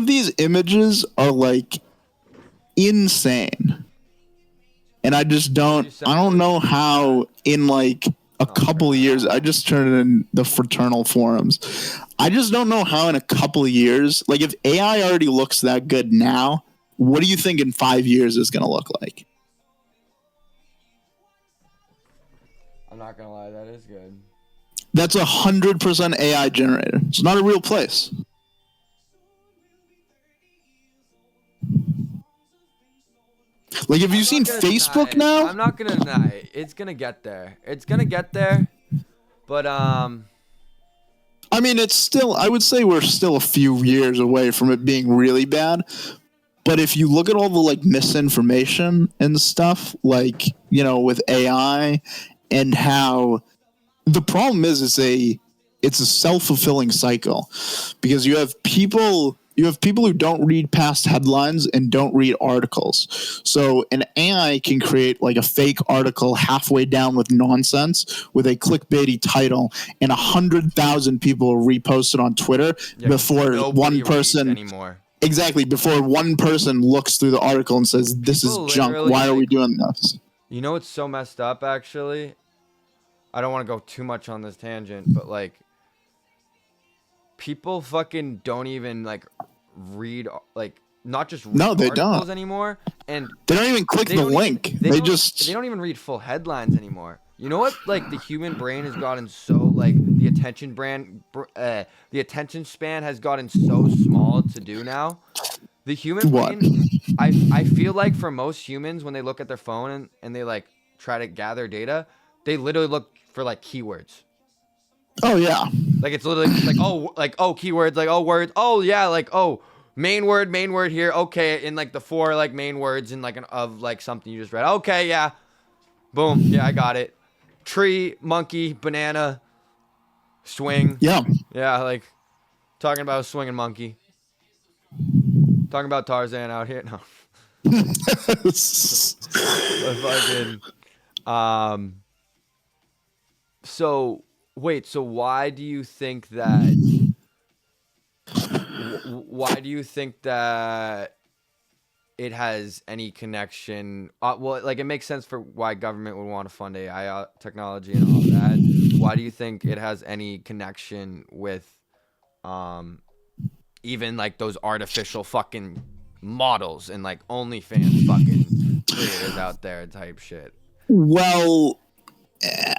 of these images are like insane. And I don't know how in like a couple of years, I just turned it in the fraternal forums. I just don't know how in a couple of years, like if AI already looks that good now, what do you think in 5 years is going to look like? I'm not gonna lie, that is good. That's 100% AI generated. It's not a real place. Like, have you seen Facebook now? I'm not gonna deny it. It's gonna get there. It's gonna get there. But I mean, it's still, I would say we're still a few years away from it being really bad. But if you look at all the like misinformation and stuff, like, you know, with AI and how the problem is it's a self-fulfilling cycle, because you have people who don't read past headlines and don't read articles. So an AI can create like a fake article halfway down with nonsense with a clickbaity title, and 100,000 people repost it on Twitter before one person anymore. Exactly, before one person looks through the article and says, this is junk. Why are we doing this? You know what's so messed up, actually? I don't want to go too much on this tangent, but like, people fucking don't even like read, like, not just read articles anymore, and they don't even click the link. They don't even read full headlines anymore. You know what? Like, the human brain has gotten so, like, the attention span has gotten so small to do now. The human brain, I feel like for most humans, when they look at their phone and they like try to gather data, they literally look for like keywords. Oh yeah. Like, it's literally like keywords, like, oh, words, oh yeah, like, oh, main word here, okay, in like the 4 like main words in like of like something you just read. Okay, yeah. Boom. Yeah, I got it. Tree, monkey, banana, swing. Yeah. Yeah, like talking about a swinging monkey. Talking about Tarzan out here. No. So wait, so why do you think that it has any connection? Well, like, it makes sense for why government would want to fund AI technology and all that. Why do you think it has any connection with even like those artificial fucking models and like OnlyFans fucking creators out there type shit? Well,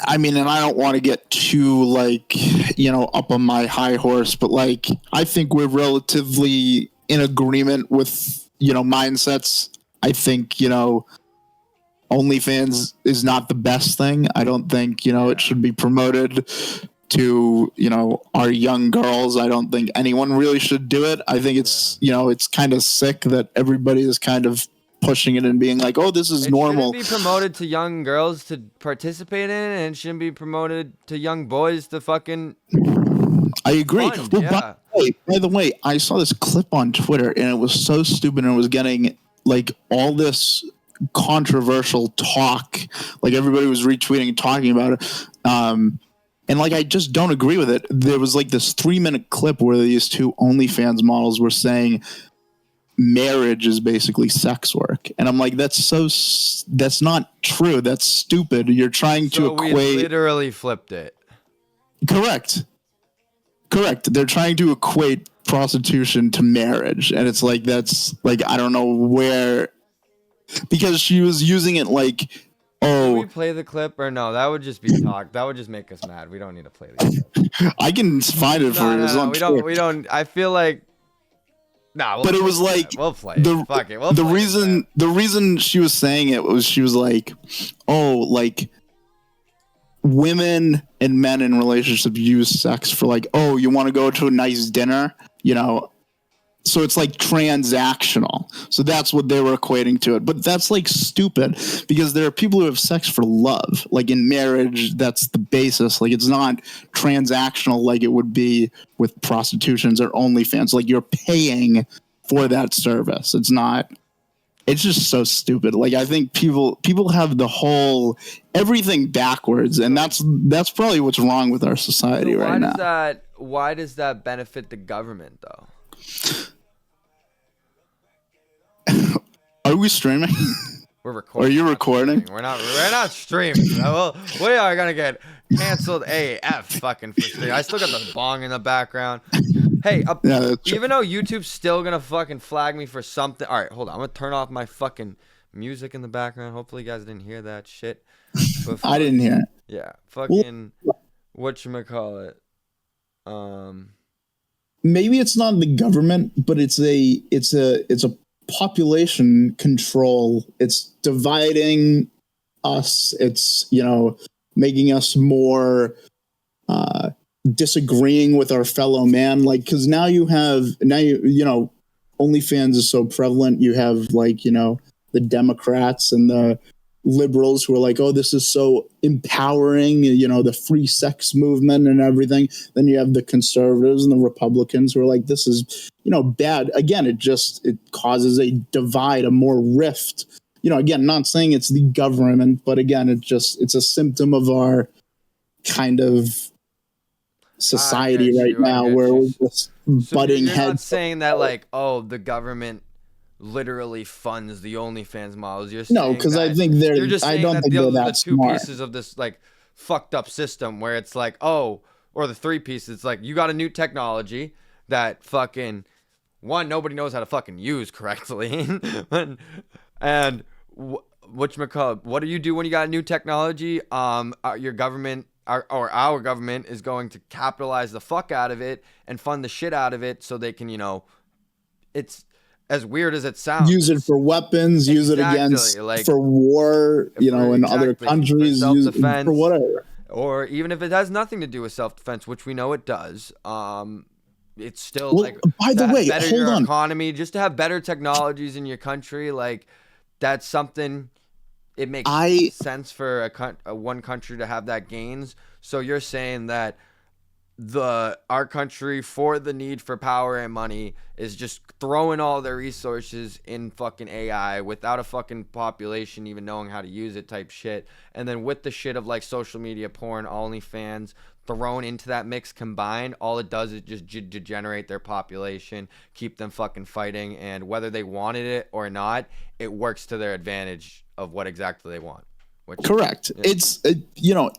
I mean, and I don't want to get too like, you know, up on my high horse, but like, I think we're relatively in agreement with, you know, mindsets. I think, you know, OnlyFans is not the best thing. I don't think, you know, it should be promoted to, you know, our young girls. I don't think anyone really should do it. I think it's, you know, it's kind of sick that everybody is kind of pushing it and being like, oh, this is normal. It shouldn't be promoted to young girls to participate in it, and it shouldn't be promoted to young boys to fucking... I agree. Well, by the way, I saw this clip on Twitter, and it was so stupid, and it was getting like all this controversial talk. Like, everybody was retweeting and talking about it. And like, I just don't agree with it. There was like this 3-minute clip where these two OnlyFans models were saying marriage is basically sex work, and I'm like, that's not true. That's stupid. You're trying to equate. We literally flipped it. Correct. They're trying to equate prostitution to marriage, and it's like, that's like, I don't know where, because she was using it like, oh. Can we play the clip or no? That would just be talk. That would just make us mad. We don't need to play the clip. I can find it for you. We don't. I feel like. Nah, but it was like, we'll play it. Fuck it. The reason she was saying it was, she was like, oh, like, women and men in relationships use sex for like, oh, you want to go to a nice dinner, you know, so it's like transactional. So that's what they were equating to it. But that's like stupid, because there are people who have sex for love. Like, in marriage, that's the basis. Like, it's not transactional like it would be with prostitutions or OnlyFans. Like, you're paying for that service. It's not. It's just so stupid. Like, I think people have the whole everything backwards, and that's probably what's wrong with our society right now. Why does that benefit the government though? Are we streaming? We're recording. Are you recording? We're not streaming. Well, we are gonna get canceled AF fucking for streaming. I still got the bong in the background. Hey, Yeah, that's true. even though YouTube's still gonna fucking flag me for something. All right, hold on. I'm gonna turn off my fucking music in the background. Hopefully, you guys didn't hear that shit. But I didn't hear it. Yeah, fucking whatchamacallit. Maybe it's not the government, but it's a population control. It's dividing us. It's, you know, making us more disagreeing with our fellow man. Like, because now you know, OnlyFans is so prevalent. You have, like, you know, the Democrats and the liberals who are like, oh, this is so empowering, you know, the free sex movement and everything. Then you have the conservatives and the Republicans who are like, this is, you know, bad. Again, it causes a divide, a more rift. You know, again, not saying it's the government, but again, it's a symptom of our kind of society right now where we're just butting you're heads. not saying that, like, oh, the government literally funds the OnlyFans models. You're saying No, because I think they're. you're just I saying don't that think they're the that two smart. pieces of this, like, fucked up system where it's like, oh, or the three pieces. It's like you got a new technology that fucking one, nobody knows how to fucking use correctly, and whatchamacallit, what do you do when you got a new technology? Your government. Our government is going to capitalize the fuck out of it and fund the shit out of it so they can, you know, it's as weird as it sounds. Use it for weapons, use it against, like, for war, you know, in other countries, use it for whatever. Or even if it has nothing to do with self-defense, which we know it does, it's still, like, by the way, better hold your on. economy, just to have better technologies in your country, like, that's something. It makes sense for one country to have that gains. So you're saying that our country, for the need for power and money, is just throwing all their resources in fucking AI without a fucking population even knowing how to use it type shit. And then with the shit of, like, social media, porn, OnlyFans thrown into that mix combined, all it does is just degenerate their population, keep them fucking fighting, and whether they wanted it or not, it works to their advantage of what exactly they want. Correct. Yeah. It's you know,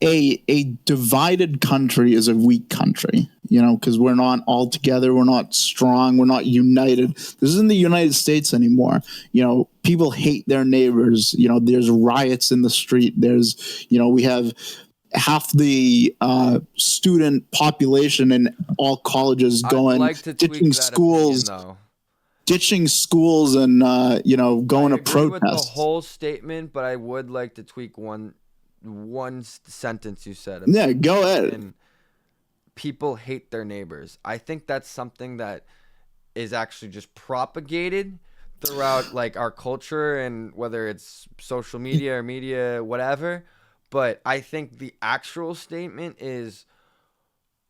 a divided country is a weak country, you know, because we're not all together, we're not strong, we're not united. This isn't the United States anymore. You know, people hate their neighbors. You know, there's riots in the street. There's, you know, we have half the student population in all colleges going ditching schools. Ditching schools and you know, going to protests. With the whole statement, but I would like to tweak one sentence you said. Yeah, go ahead. And people hate their neighbors. I think that's something that is actually just propagated throughout, like, our culture, and whether it's social media or media, whatever. But I think the actual statement is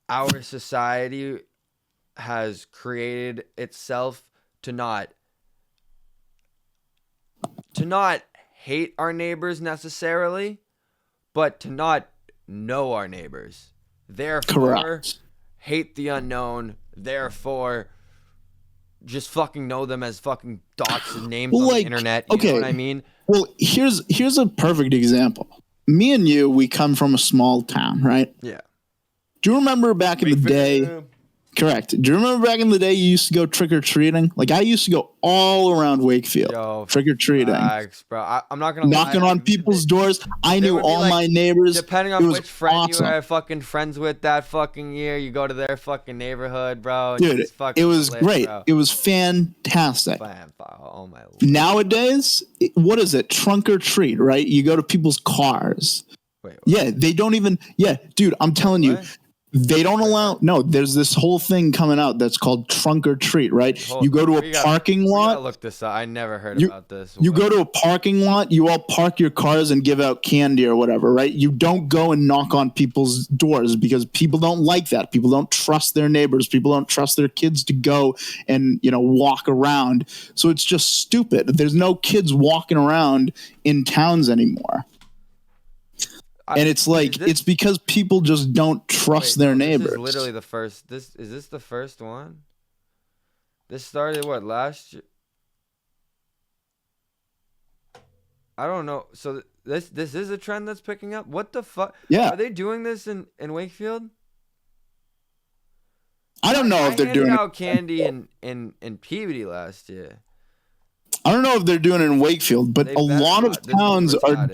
our society has created itself to not hate our neighbors necessarily, but to not know our neighbors. Therefore, hate the unknown. Therefore, just fucking know them as fucking dots and names on the internet. You know what I mean? Well, here's a perfect example. Me and you, we come from a small town, right? Yeah. Do you remember back in the day? Correct. Do you remember back in the day you used to go trick-or-treating? Like, I used to go all around Wakefield trick-or-treating. Bro. I'm not gonna knocking on people's doors. I knew all my neighbors. Depending on which friend you were fucking friends with that fucking year, you go to their fucking neighborhood, bro. Dude, it was great. Bro. It was fantastic. Oh my Lord. Nowadays, what is it? Trunk or treat, right? You go to people's cars. Wait. Yeah, they don't even. Yeah, dude, I'm telling you. They don't allow. No, there's this whole thing coming out that's called trunk or treat, right? You go to a parking lot. I gotta look this up. I never heard about this. You go to a parking lot. You all park your cars and give out candy or whatever, right? You don't go and knock on people's doors because people don't like that. People don't trust their neighbors. People don't trust their kids to go and, you know, walk around. So it's just stupid. There's no kids walking around in towns anymore. And it's like, it's because people just don't trust their neighbors. This is literally the first. Is this the first one? This started what, last year? I don't know. So this is a trend that's picking up. What the fuck? Yeah. Are they doing this in Wakefield? I don't know I if they're handed doing out candy in Peabody last year. I don't know if they're doing it in Wakefield, but They a better lot of not. This towns is are retarded.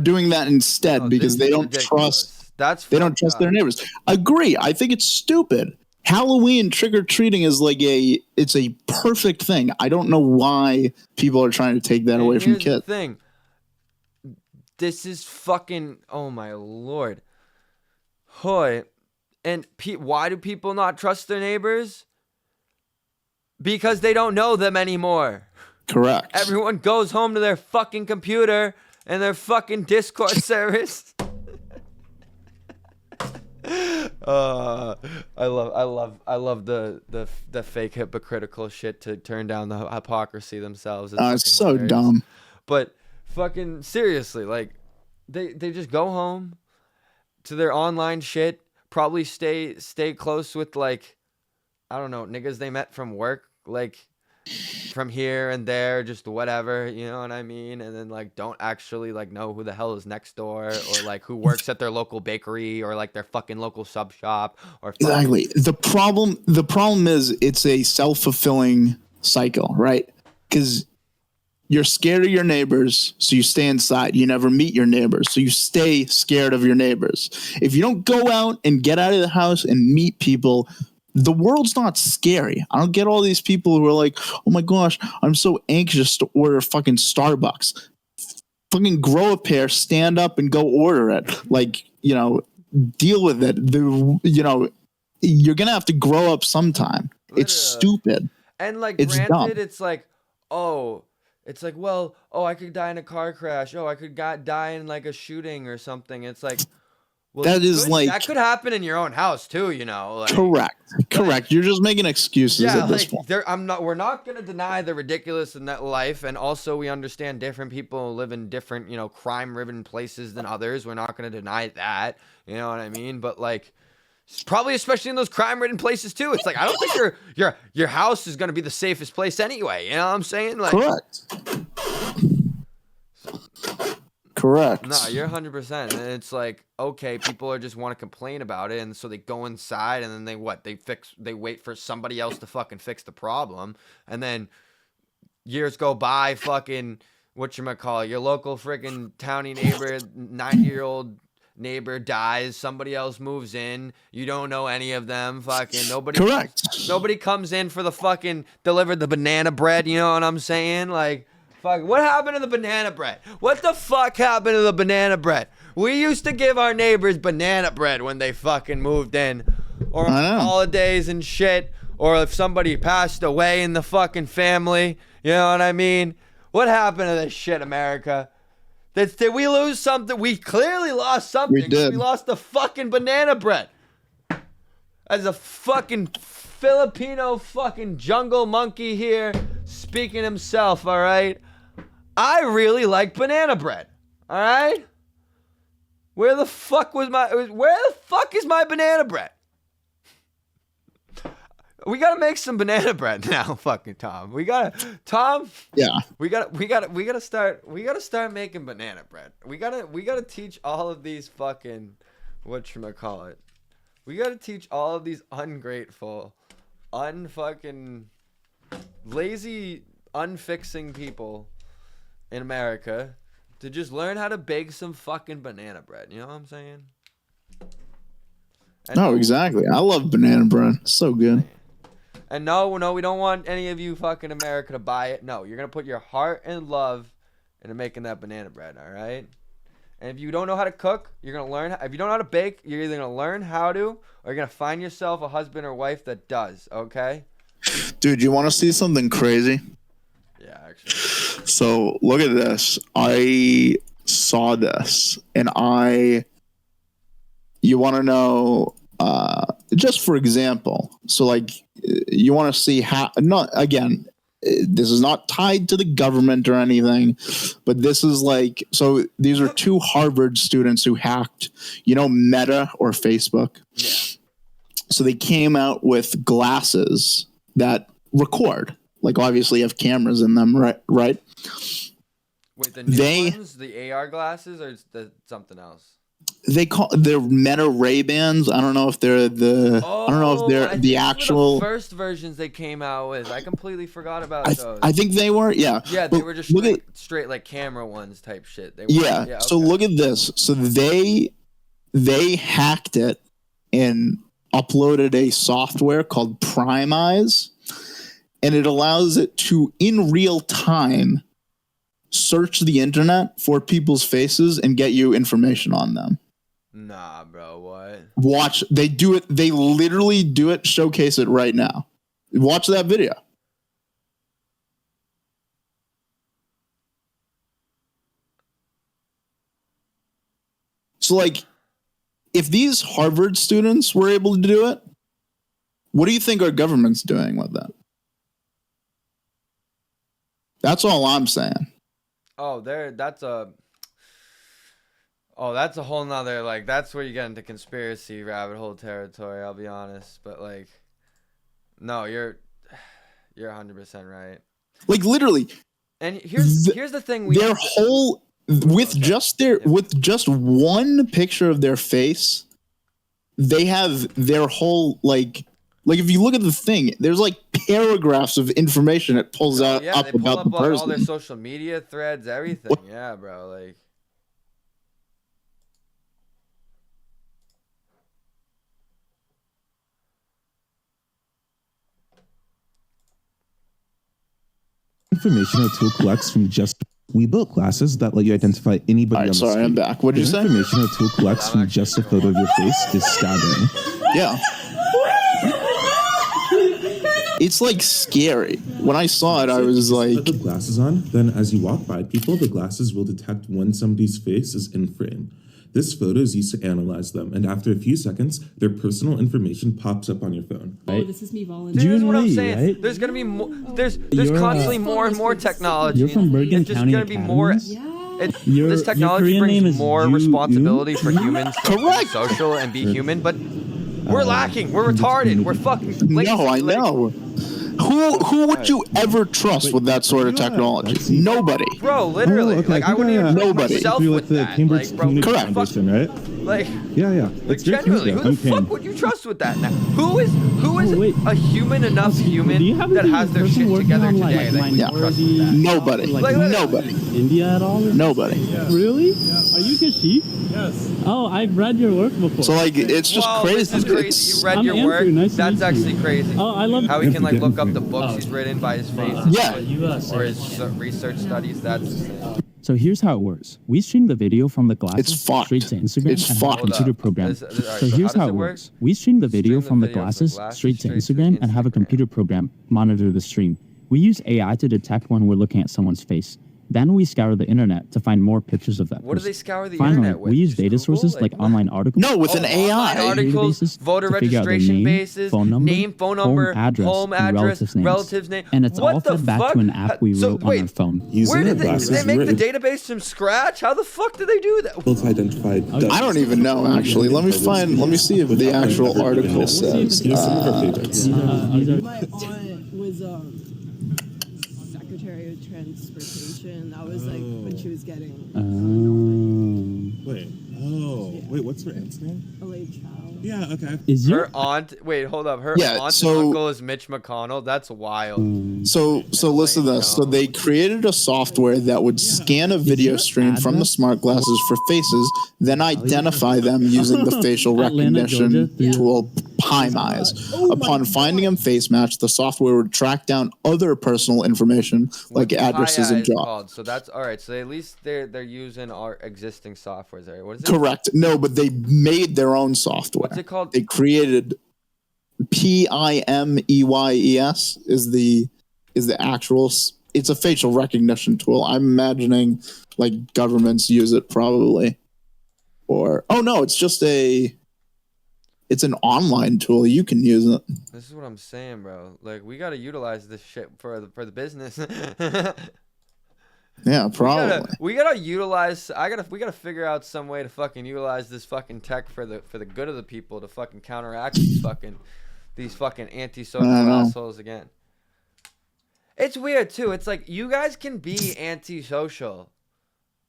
doing that instead No, because this they is don't trust ridiculous. That's they don't fucked trust up. their neighbors. Agree. I think it's stupid. Halloween trick or treating is like it's a perfect thing. I don't know why people are trying to take that And away from here's the kids. thing. This is fucking. Oh my lord. Hoy. And why do people not trust their neighbors? Because they don't know them anymore. Correct. Everyone goes home to their fucking computer and their fucking Discord service. I love the fake hypocritical shit to turn down the hypocrisy themselves. It's so hilarious. dumb. But fucking seriously, like they just go home to their online shit. Probably stay close with like, I don't know, niggas they met from work, like from here and there, just whatever, you know what I mean? And then like don't actually like know who the hell is next door or like who works at their local bakery or like their fucking local sub shop or fucking, Exactly. The problem is it's a self-fulfilling cycle, right? Because you're scared of your neighbors, so you stay inside. You never meet your neighbors, so you stay scared of your neighbors. If you don't go out and get out of the house and meet people, the world's not scary. I don't get all these people who are like, oh my gosh, I'm so anxious to order fucking Starbucks. Fucking grow a pair, stand up and go order it. Like, you know, deal with it. You know, you're going to have to grow up sometime. It's stupid. And like, It's granted, dumb. it's like, oh, it's like, well, oh, I could die in a car crash. Oh, I could die in like a shooting or something. It's like, well, That is like that could happen in your own house too, you know. Like, correct. You're just making excuses yeah, at this like point. we're not gonna deny the ridiculous in that life, and also we understand different people live in different, you know, crime-ridden places than others. We're not gonna deny that, you know what I mean? But like, probably especially in those crime-ridden places too. It's like I don't think your house is gonna be the safest place anyway. You know what I'm saying? Like, Correct. no, you're 100%. And it's like, okay, people are just want to complain about it, and so they go inside, and then they wait for somebody else to fucking fix the problem, and then years go by, fucking whatchamacallit, your local freaking towny neighbor, 90-year-old neighbor dies, somebody else moves in, you don't know any of them, fucking nobody comes in for the fucking deliver the banana bread, you know what I'm saying? Like, fuck, what happened to the banana bread? What the fuck happened to the banana bread? We used to give our neighbors banana bread when they fucking moved in, or on holidays and shit, or if somebody passed away in the fucking family, you know what I mean? What happened to this shit, America? Did we lose something? We clearly lost something. We did. We lost the fucking banana bread. As a fucking Filipino fucking jungle monkey here speaking himself, all right? I really like banana bread, all right? Where the fuck is my banana bread? We gotta make some banana bread now, fucking Tom. Yeah. We gotta start making banana bread. We gotta teach all of these fucking whatchamacallit. We gotta teach all of these ungrateful, unfucking lazy, unfixing people in America to just learn how to bake some fucking banana bread. You know what I'm saying? No, exactly. I love banana bread. It's so good. And no, we don't want any of you fucking America to buy it. No, you're going to put your heart and love into making that banana bread, all right? And if you don't know how to cook, you're going to learn. If you don't know how to bake, you're either going to learn how to, or you're going to find yourself a husband or wife that does, okay? Dude, you want to see something crazy? Yeah, actually. So look at this. I saw this, and you want to know, just for example, so like you want to see how, not again, this is not tied to the government or anything, but this is like, so these are two Harvard students who hacked, Meta or Facebook. Yeah. So they came out with glasses that record, like obviously have cameras in them, right? Wait, the new They- ones, the AR glasses, or is that something else? they're Meta Ray-Bans. I don't know if they're the I don't know if I they're think the these were actual the first versions they came out with. I completely forgot about I, those. I think they were, yeah. Yeah, they But were just look at straight like camera ones type shit. They yeah. weren't- So okay. look at this. So they hacked it and uploaded a software called Prime Eyes, and it allows it to in real time search the internet for people's faces and get you information on them. Nah, bro, what? Watch, they do it. They literally do it. Showcase it right now. Watch that video. So, like, if these Harvard students were able to do it, what do you think our government's doing with that? That's all I'm saying. Oh, that's a whole nother, like, that's where you get into conspiracy rabbit hole territory, I'll be honest. But like, no, you're 100% right. Like, literally, And here's the thing we their have to- whole with just one picture of their face, they have their whole like if you look at the thing, there's like paragraphs of information it pulls out yeah, up they pull about up the like all their person. social media threads, everything. What? Yeah, bro, like information our tool collects from just we built classes that let you identify anybody All on right, the sorry, street. I'm back. What did you The say? information our tool collects from just a photo of your face is staggering. Yeah. It's like scary. When I saw it, I was Put like, the glasses on, then as you walk by people, the glasses will detect when somebody's face is in frame. This photo is used to analyze them, and after a few seconds, their personal information pops up on your phone. Oh, this is me volunteering. Dude, that's what I'm June saying. Lee, right? There's gonna be more. There's You're, constantly more and more technology. You're from Bergen It's just County gonna be more. Academies? Yeah. This technology Korean name brings is more Yu- responsibility Yu? for humans to be Correct. social and be human, but we're lacking. We're retarded. We're fucking. no, I like- know. Who would you ever trust with that sort of technology? Nobody. Bro, literally, Oh, okay, like I I think wouldn't even trust Nobody. myself You're with with the that. Cambridge Like, bro, Community Correct. Foundation, right? like, Yeah. like It's very genuinely, cool. who I'm the fuck Ken. would you trust with that now? Who is Oh, wait. a human enough Do human you happen that to be has the their person shit working together on, today like, that you trust with minority- that? Nobody. Like, Nobody. India at all? Nobody. Really? Are you Kashif? Yes. Oh, I've read your work before. So like, it's just Whoa, crazy. this is crazy. It's- You read I'm your Andrew. work? Nice to That's meet you. actually crazy. Oh, I love. How he can like Andrew, look up the Andrew. books he's written by his face. Yeah. Or his research studies. That's insane. So here's how it works. We stream the video from the glasses It's fucked. straight to Instagram It's and have a fucked. computer Hold up. program. This- all right, So so here's how how does it it work? works. We stream the video Stream the from the video from glasses glasses straight to straight to Instagram and have a Instagram. computer program monitor the stream. We use AI to detect when we're looking at someone's face. Then we scour the internet to find more pictures of that What do person. they scour the Finally, internet with? we use Just data Google? sources like what? online articles. No, with an Online AI. articles, databases voter to figure out their registration name, bases, phone number, name, phone number, home address, and relatives' name. And it's What all the fed back fuck? to an app we So, wrote wait, on our phone. Using Where our did they glasses, make we're the database from scratch? How the fuck did they do that? able to identify I don't even know actually. Let me see if the actual article says. Some of our favorites. These are My aunt was Secretary of Transportation. That was like when she was getting Wait, what's her aunt's name? Elaine Chow. Yeah, okay. is your Her aunt, wait, hold up. Her Yeah, aunt so- and uncle is Mitch McConnell. That's wild. So listen to this. So they created a software that would scan a video your stream from the address? smart glasses for faces, then identify them using the facial Atlanta, recognition Georgia? tool Prime Eyes. Upon finding a face match, the software would track down other personal information like What's addresses Paya and is jobs. called? So that's all right. So at least they're using our existing softwares there. What is it? Correct. No, but they made their own software. What's it called? They created PIMEYES is the actual. It's a facial recognition tool. I'm imagining like governments use it probably, or oh no, it's just it's an online tool. You can use it. This is what I'm saying, bro. Like we gotta utilize this shit for the business. Yeah, probably. We gotta utilize. We gotta figure out some way to fucking utilize this fucking tech for the good of the people to fucking counteract these fucking antisocial I know. assholes again. It's weird too. It's like you guys can be antisocial,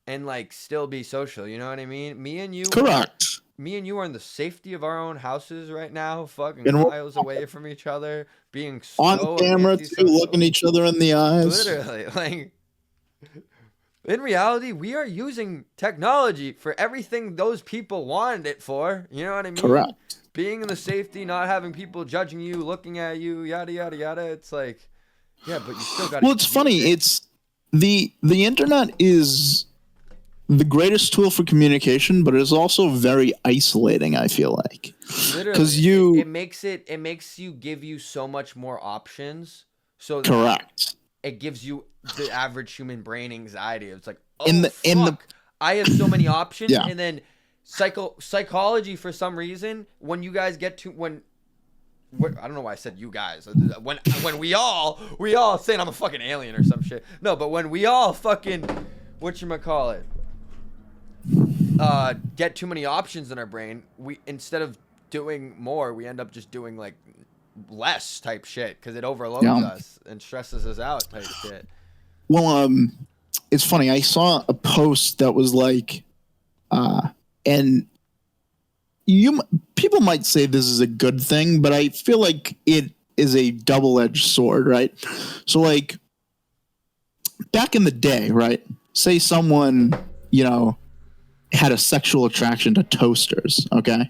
and like still be social. You know what I mean? Correct. Me and you are in the safety of our own houses right now, fucking And we're miles away from each other, being on so camera too, antisocial. looking each other in the eyes. Literally, like in reality, we are using technology for everything those people wanted it for. You know what I mean? Correct. Being in the safety, not having people judging you, looking at you, yada yada yada. It's like, yeah, but you still got. Well, it's funny. It's the internet is the greatest tool for communication, but it's also very isolating. I feel like Literally, because it makes you give you so much more options. So that correct. it gives you the average human brain anxiety. It's like, oh, In the I have so many options. Yeah. And then psychology, for some reason, when you guys get to I don't know why I said you guys. When we all saying I'm a fucking alien or some shit. No, but when we all fucking whatchamacallit, get too many options in our brain, we instead of doing more, we end up just doing like less type shit because it overloads us and stresses us out type shit. Well, it's funny. I saw a post that was like, and people might say this is a good thing, but I feel like it is a double-edged sword, right? So, like, back in the day, right? Say someone, had a sexual attraction to toasters, okay?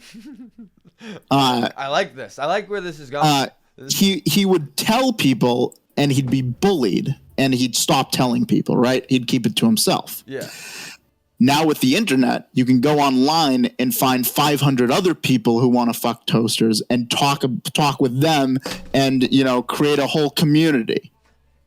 I like this. I like where this is going. He would tell people and he'd be bullied and he'd stop telling people, right? He'd keep it to himself. Yeah. Now with the internet, you can go online and find 500 other people who want to fuck toasters and talk with them and, create a whole community.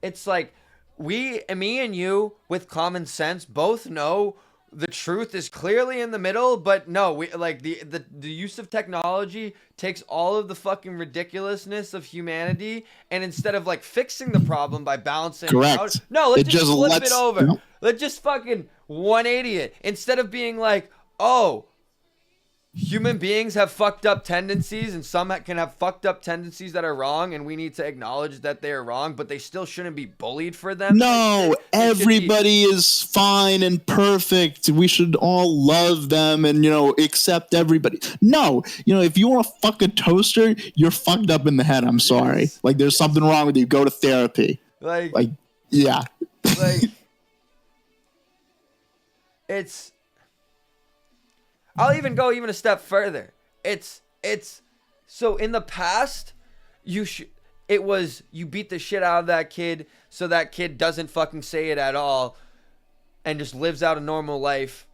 It's like me and you with common sense both know the truth is clearly in the middle, but no, we like the use of technology takes all of the fucking ridiculousness of humanity, and instead of like fixing the problem by balancing it out, no, let's just flip it over. Yep. Let's just fucking 180 it. Instead of being like, oh, human beings have fucked up tendencies, and some can have fucked up tendencies that are wrong, and we need to acknowledge that they are wrong, but they still shouldn't be bullied for them. No, everybody is fine and perfect. We should all love them and, accept everybody. No, if you want to fuck a toaster, you're fucked up in the head. I'm sorry. Yes. Like, there's something wrong with you. Go to therapy. Like yeah. Like, it's. I'll even go a step further. It's so in the past, you beat the shit out of that kid so that kid doesn't fucking say it at all, and just lives out a normal life,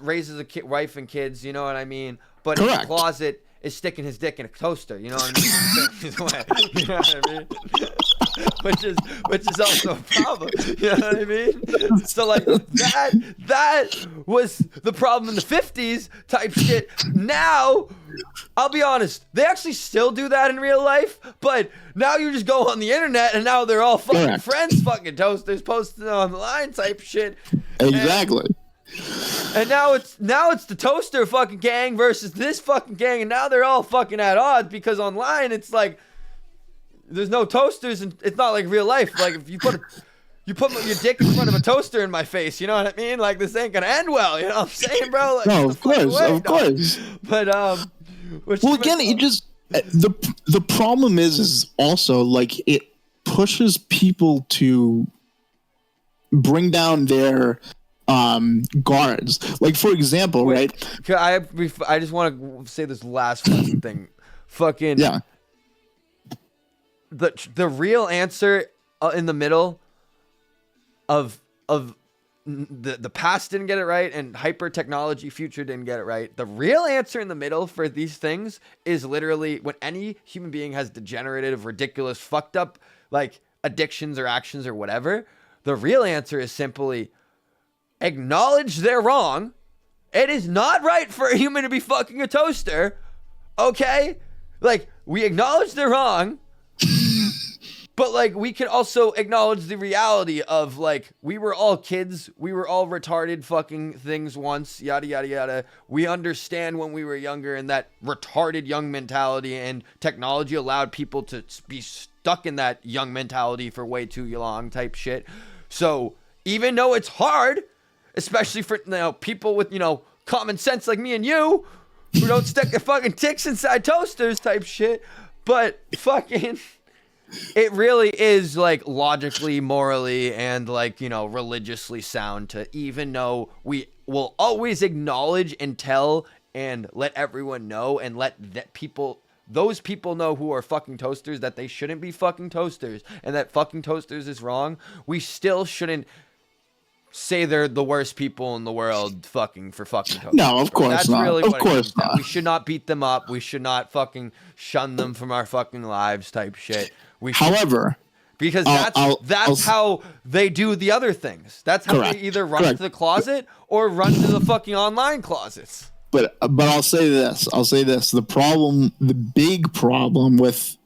raises a wife and kids. You know what I mean? But Correct. in the closet is sticking his dick in a toaster. You know what I mean? You know what I mean? which is also a problem. You know what I mean? So like that was the problem in the 50s type shit. Now, I'll be honest, they actually still do that in real life, but now you just go on the internet and now they're all fucking Correct. friends, fucking toasters, posting online type shit. Exactly. And now it's the toaster fucking gang versus this fucking gang, and now they're all fucking at odds because online it's like there's no toasters and it's not like real life. Like if you put your dick in front of a toaster in my face, you know what I mean? Like this ain't gonna end well, you know what I'm saying, bro? Like, No, of course. But Well, again, it just the problem is also like it pushes people to bring down their guards. Like for example, right? I just want to say this last fucking thing. Fucking Yeah. The real answer in the middle of the past didn't get it right and hyper technology future didn't get it right. The real answer in the middle for these things is literally when any human being has degenerative, ridiculous, fucked up like addictions or actions or whatever. The real answer is simply acknowledge they're wrong. It is not right for a human to be fucking a toaster. Okay? Like, we acknowledge they're wrong. But, like, we can also acknowledge the reality of, like, we were all kids. We were all retarded fucking things once. Yada, yada, yada. We understand when we were younger and that retarded young mentality and technology allowed people to be stuck in that young mentality for way too long type shit. So, even though it's hard, especially for people with common sense like me and you, who don't stick their fucking ticks inside toasters type shit. But fucking, it really is like logically, morally, and like religiously sound to even know we will always acknowledge and tell and let everyone know and let those people know who are fucking toasters that they shouldn't be fucking toasters and that fucking toasters is wrong. We still shouldn't say they're the worst people in the world fucking toasters. No, of course That's not. really Of what it course comes down. not. We should not beat them up. We should not fucking shun them from our fucking lives type shit. We should, However, because I'll- that's how they do the other things. That's how Correct. they either run Correct. to the closet or run to the fucking online closets. but I'll say this. The big problem with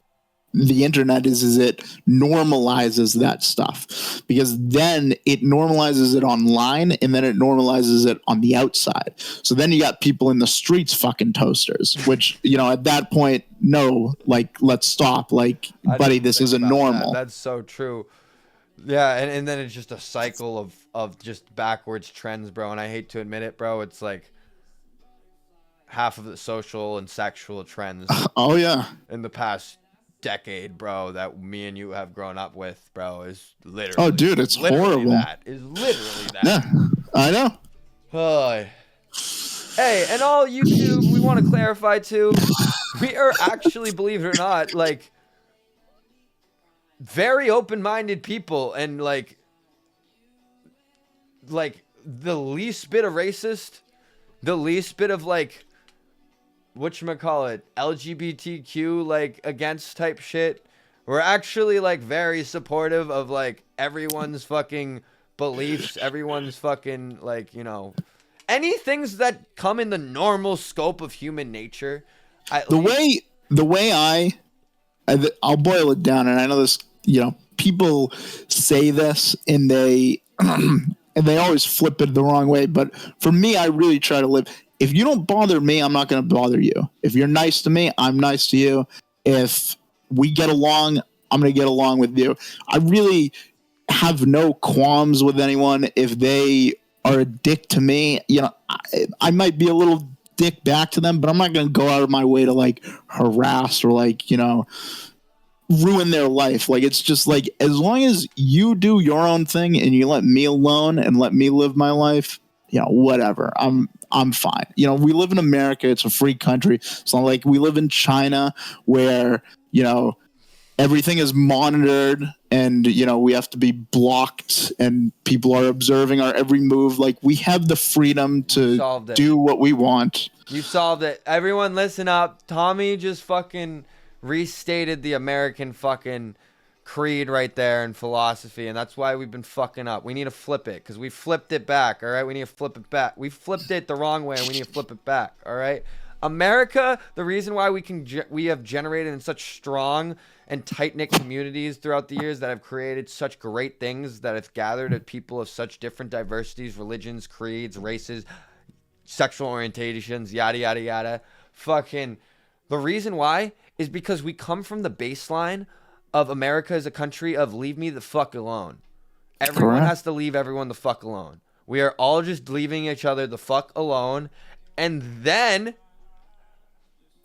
the internet is it normalizes that stuff, because then it normalizes it online and then it normalizes it on the outside. So then you got people in the streets fucking toasters, which, at that point, no, like, let's stop. Like, I buddy, didn't this think isn't about normal. that. That's so true. Yeah, and then it's just a cycle of just backwards trends, bro. And I hate to admit it, bro. It's like half of the social and sexual trends Oh, yeah. in the past decade, bro, that me and you have grown up with, bro, is literally. Oh, dude, it's literally horrible. That is literally that. Yeah, I know. Oh. Hey, and all YouTube, we want to clarify too. We are actually, believe it or not, like very open-minded people, and like the least bit of racist, the least bit of like whatchamacallit, LGBTQ like against type shit. We're actually like very supportive of like everyone's fucking beliefs, everyone's fucking like, any things that come in the normal scope of human nature. The way I'll boil it down, and I know this, people say this and they and they always flip it the wrong way, but for me, I really try to live. If you don't bother me, I'm not going to bother you. If you're nice to me, I'm nice to you. If we get along, I'm going to get along with you. I really have no qualms with anyone. If they are a dick to me, I might be a little dick back to them, but I'm not going to go out of my way to like harass or like, ruin their life. Like, it's just like, as long as you do your own thing and you let me alone and let me live my life, whatever. I'm fine. We live in America. It's a free country. It's not like we live in China where, everything is monitored and, we have to be blocked and people are observing our every move. Like, we have the freedom to do what we want. You solved it. Everyone listen up. Tommy just fucking restated the American fucking creed right there and philosophy, and that's why we've been fucking up. We need to flip it, because we flipped it back, all right? We need to flip it back. We flipped it the wrong way, and we need to flip it back, all right? America, the reason why we have generated in such strong and tight-knit communities throughout the years that have created such great things that have gathered at people of such different diversities, religions, creeds, races, sexual orientations, yada, yada, yada. Fucking, the reason why is because we come from the baseline of America as a country of leave me the fuck alone. Everyone Correct. has to leave everyone the fuck alone. We are all just leaving each other the fuck alone. And then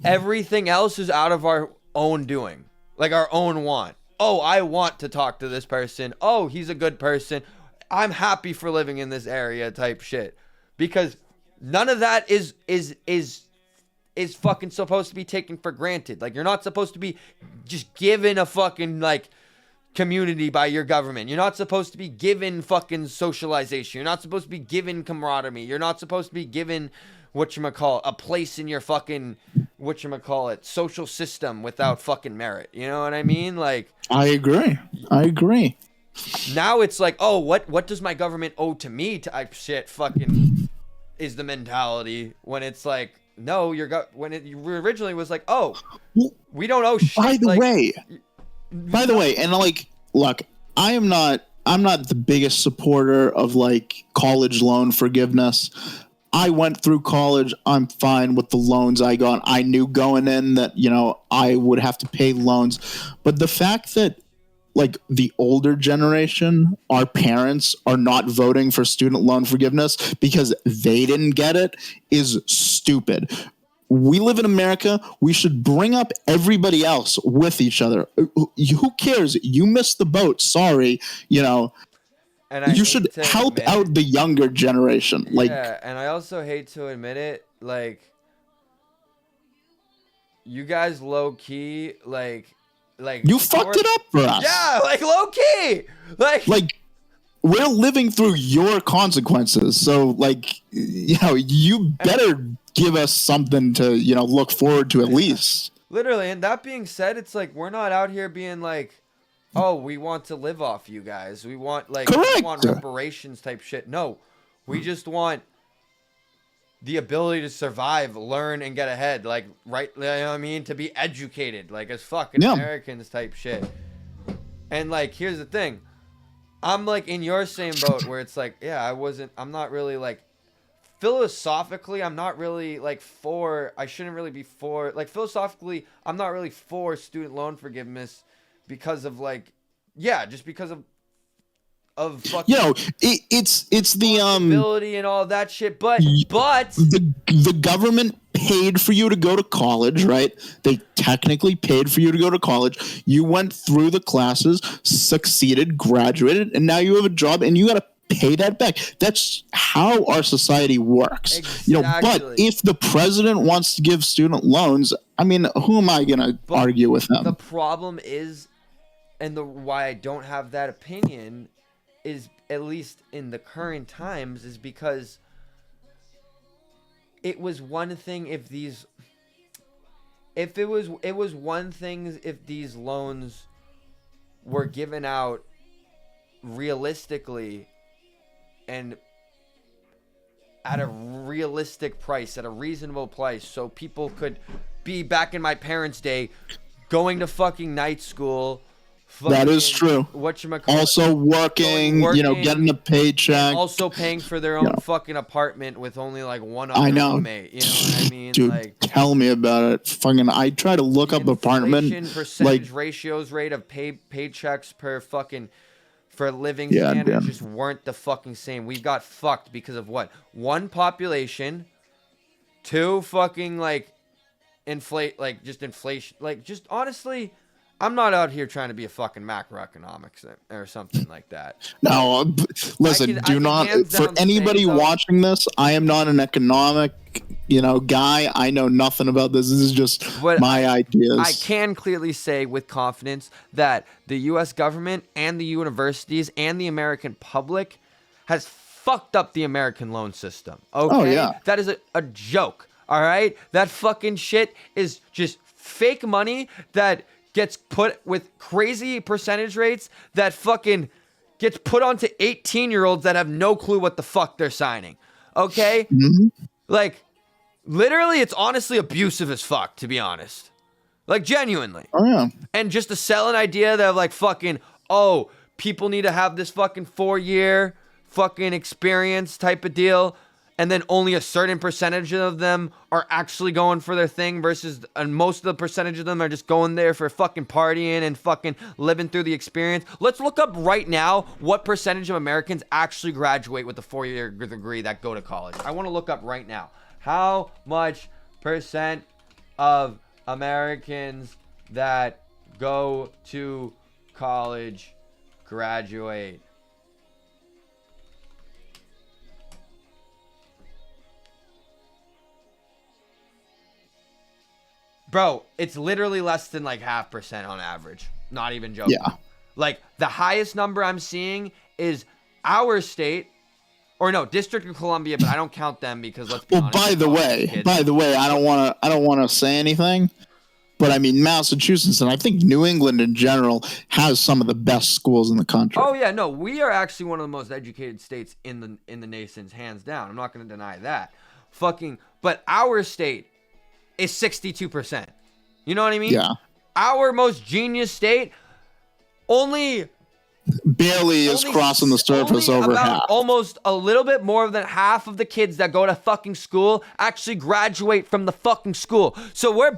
everything else is out of our own doing. Like our own want. Oh, I want to talk to this person. Oh, he's a good person. I'm happy for living in this area type shit. Because none of that is fucking supposed to be taken for granted. Like, you're not supposed to be just given a fucking like community by your government. You're not supposed to be given fucking socialization. You're not supposed to be given camaraderie. You're not supposed to be given a place in your fucking social system without fucking merit. You know what I mean? Like, I agree. now it's like, oh, what does my government owe to me type shit fucking is the mentality, when it's like, no, when it originally was like, oh, we don't owe shit. By the way, and like, look, I'm not the biggest supporter of like college loan forgiveness. I went through college. I'm fine with the loans I got. I knew going in that, I would have to pay loans. But the fact that like the older generation, our parents are not voting for student loan forgiveness because they didn't get it is stupid. We live in America. We should bring up everybody else with each other. Who cares? You missed the boat. Sorry. You know, And I you hate should to help admit out the younger generation. Like, yeah, and I also hate to admit it, like, you guys low key, like you fucked it up for us. Yeah, like low key, Like, we're living through your consequences. So, like, you know, you better give us something to, you know, look forward to at least. literally. And that being said, it's like we're not out here being like, oh, we want to live off you guys. We want we Correct. want reparations type shit. No, we just want the ability to survive, learn, and get ahead. Like, right, you know what I mean? To be educated, like, as fucking Yeah. Americans type shit. And, like, here's the thing. I'm, like, in your same boat where it's like, yeah, I'm not really, like, philosophically, I'm not really, like, I shouldn't really be for, like, philosophically, I'm not really for student loan forgiveness because of, like, yeah, just because of fucking You know, it's the ability and all that shit. But the government paid for you to go to college, right? They technically paid for you to go to college. You went through the classes, succeeded, graduated, and now you have a job and you got to pay that back. That's how our society works. You know, but Exactly. if the president wants to give student loans, I mean, who am I going to argue with the him? problem is, and the why I don't have that opinion is, at least in the current times, is because it was one thing if it was one thing if these loans were given out realistically and at a realistic price, at a reasonable price, so people could be back in my parents' day going to fucking night school. That is true. Also working, you know, getting a paycheck. Also paying for their own Yeah. fucking apartment with only like one I other know. roommate. You know what I mean? Dude, Like, tell me about it. Fucking, I try to look up apartment. inflation percentage ratios rate of paychecks per fucking for living Yeah, standards damn. just weren't the fucking same. We got fucked because of what? One, population. Two, fucking like inflation. Like, just honestly, I'm not out here trying to be a fucking macroeconomics or something like that. No, listen, I do can not. hands For down say, anybody though- watching this, I am not an economic, you know, guy. I know nothing about this. This is just But my ideas. I can clearly say with confidence that the U.S. government and the universities and the American public has fucked up the American loan system. Okay? Oh, yeah. That is a joke. All right? That fucking shit is just fake money that gets put with crazy percentage rates that fucking gets put onto 18-year-olds that have no clue what the fuck they're signing. Okay? Mm-hmm. Like, literally, it's honestly abusive as fuck, to be honest. Like, genuinely. Oh yeah. And just to sell an idea that, like, fucking, oh, people need to have this fucking 4-year fucking experience type of deal, and then only a certain percentage of them are actually going for their thing versus, and most of the percentage of them are just going there for fucking partying and fucking living through the experience. Let's look up right now what percentage of Americans actually graduate with a 4-year degree that go to college. I want to look up right now. How much percent of Americans that go to college graduate? Bro, it's literally less than like 0.5% on average. Not even joking. Yeah. Like, the highest number I'm seeing is our state, or no, District of Columbia, but I don't count them because let's be Well, honest. by it's the all way, kids. I don't want to say anything, but I mean Massachusetts and I think New England in general has some of the best schools in the country. Oh yeah, no, we are actually one of the most educated states in the nations, hands down. I'm not going to deny that. But our state is 62%. You know what I mean? Yeah. Our most genius state only Barely is crossing the surface only over about half. almost a little bit more than half of the kids that go to fucking school actually graduate from the fucking school. So we're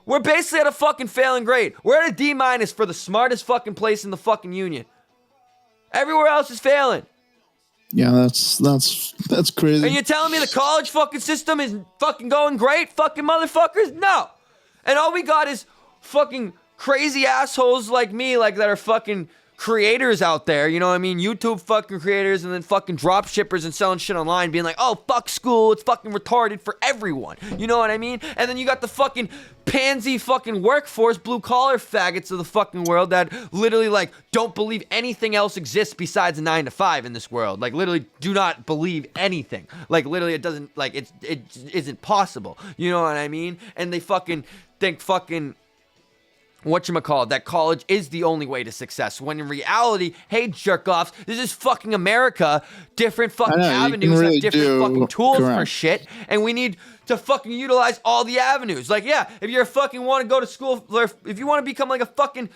We're basically at a fucking failing grade. We're at a D- for the smartest fucking place in the fucking union. Everywhere else is failing. Yeah, that's crazy. And you're telling me the college fucking system is fucking going great, fucking motherfuckers? No. And all we got is fucking crazy assholes like me, like that are fucking creators out there, you know what I mean? YouTube fucking creators and then fucking drop shippers and selling shit online being like, oh, fuck school, it's fucking retarded for everyone. You know what I mean? And then you got the fucking pansy fucking workforce, blue collar faggots of the fucking world that literally like don't believe anything else exists besides a 9 to 5 in this world. Like literally do not believe anything. Like literally it doesn't, like it isn't possible. You know what I mean? And they fucking think fucking whatchamacallit, that college is the only way to success. When in reality, hey, jerk-offs, this is fucking America. Different fucking avenues have different fucking tools for shit. And we need to fucking utilize all the avenues. Like, yeah, if you're fucking want to go to school, or if you want to become like a fucking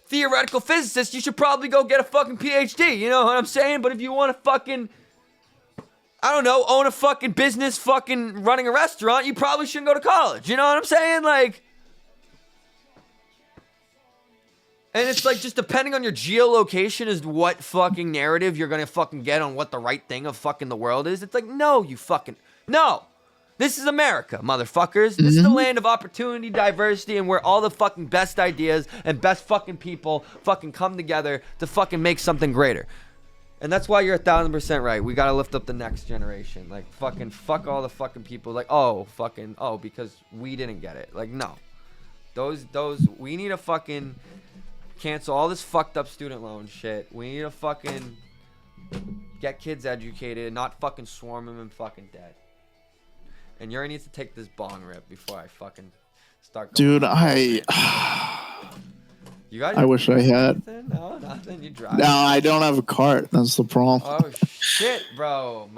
theoretical physicist, you should probably go get a fucking PhD. You know what I'm saying? But if you want to fucking, I don't know, own a fucking business, fucking running a restaurant, you probably shouldn't go to college. You know what I'm saying? Like, and it's like just depending on your geolocation is what fucking narrative you're gonna fucking get on what the right thing of fucking the world is. It's like, no, you fucking, no. This is America, motherfuckers. This is the land of opportunity, diversity, and where all the fucking best ideas and best fucking people fucking come together to fucking make something greater. And that's why you're 1000% right. We gotta lift up the next generation. Like, fucking fuck all the fucking people. Like, oh, fucking, oh, because we didn't get it. Like, no. Those, we need to fucking cancel all this fucked up student loan shit. We need to fucking get kids educated and not fucking swarm them and fucking dead. And Yuri needs to take this bong rip before I fucking start going. Dude, You got I wish I had. anything? No, nothing. You drive. No, I don't have a cart. That's the problem. Oh shit, bro.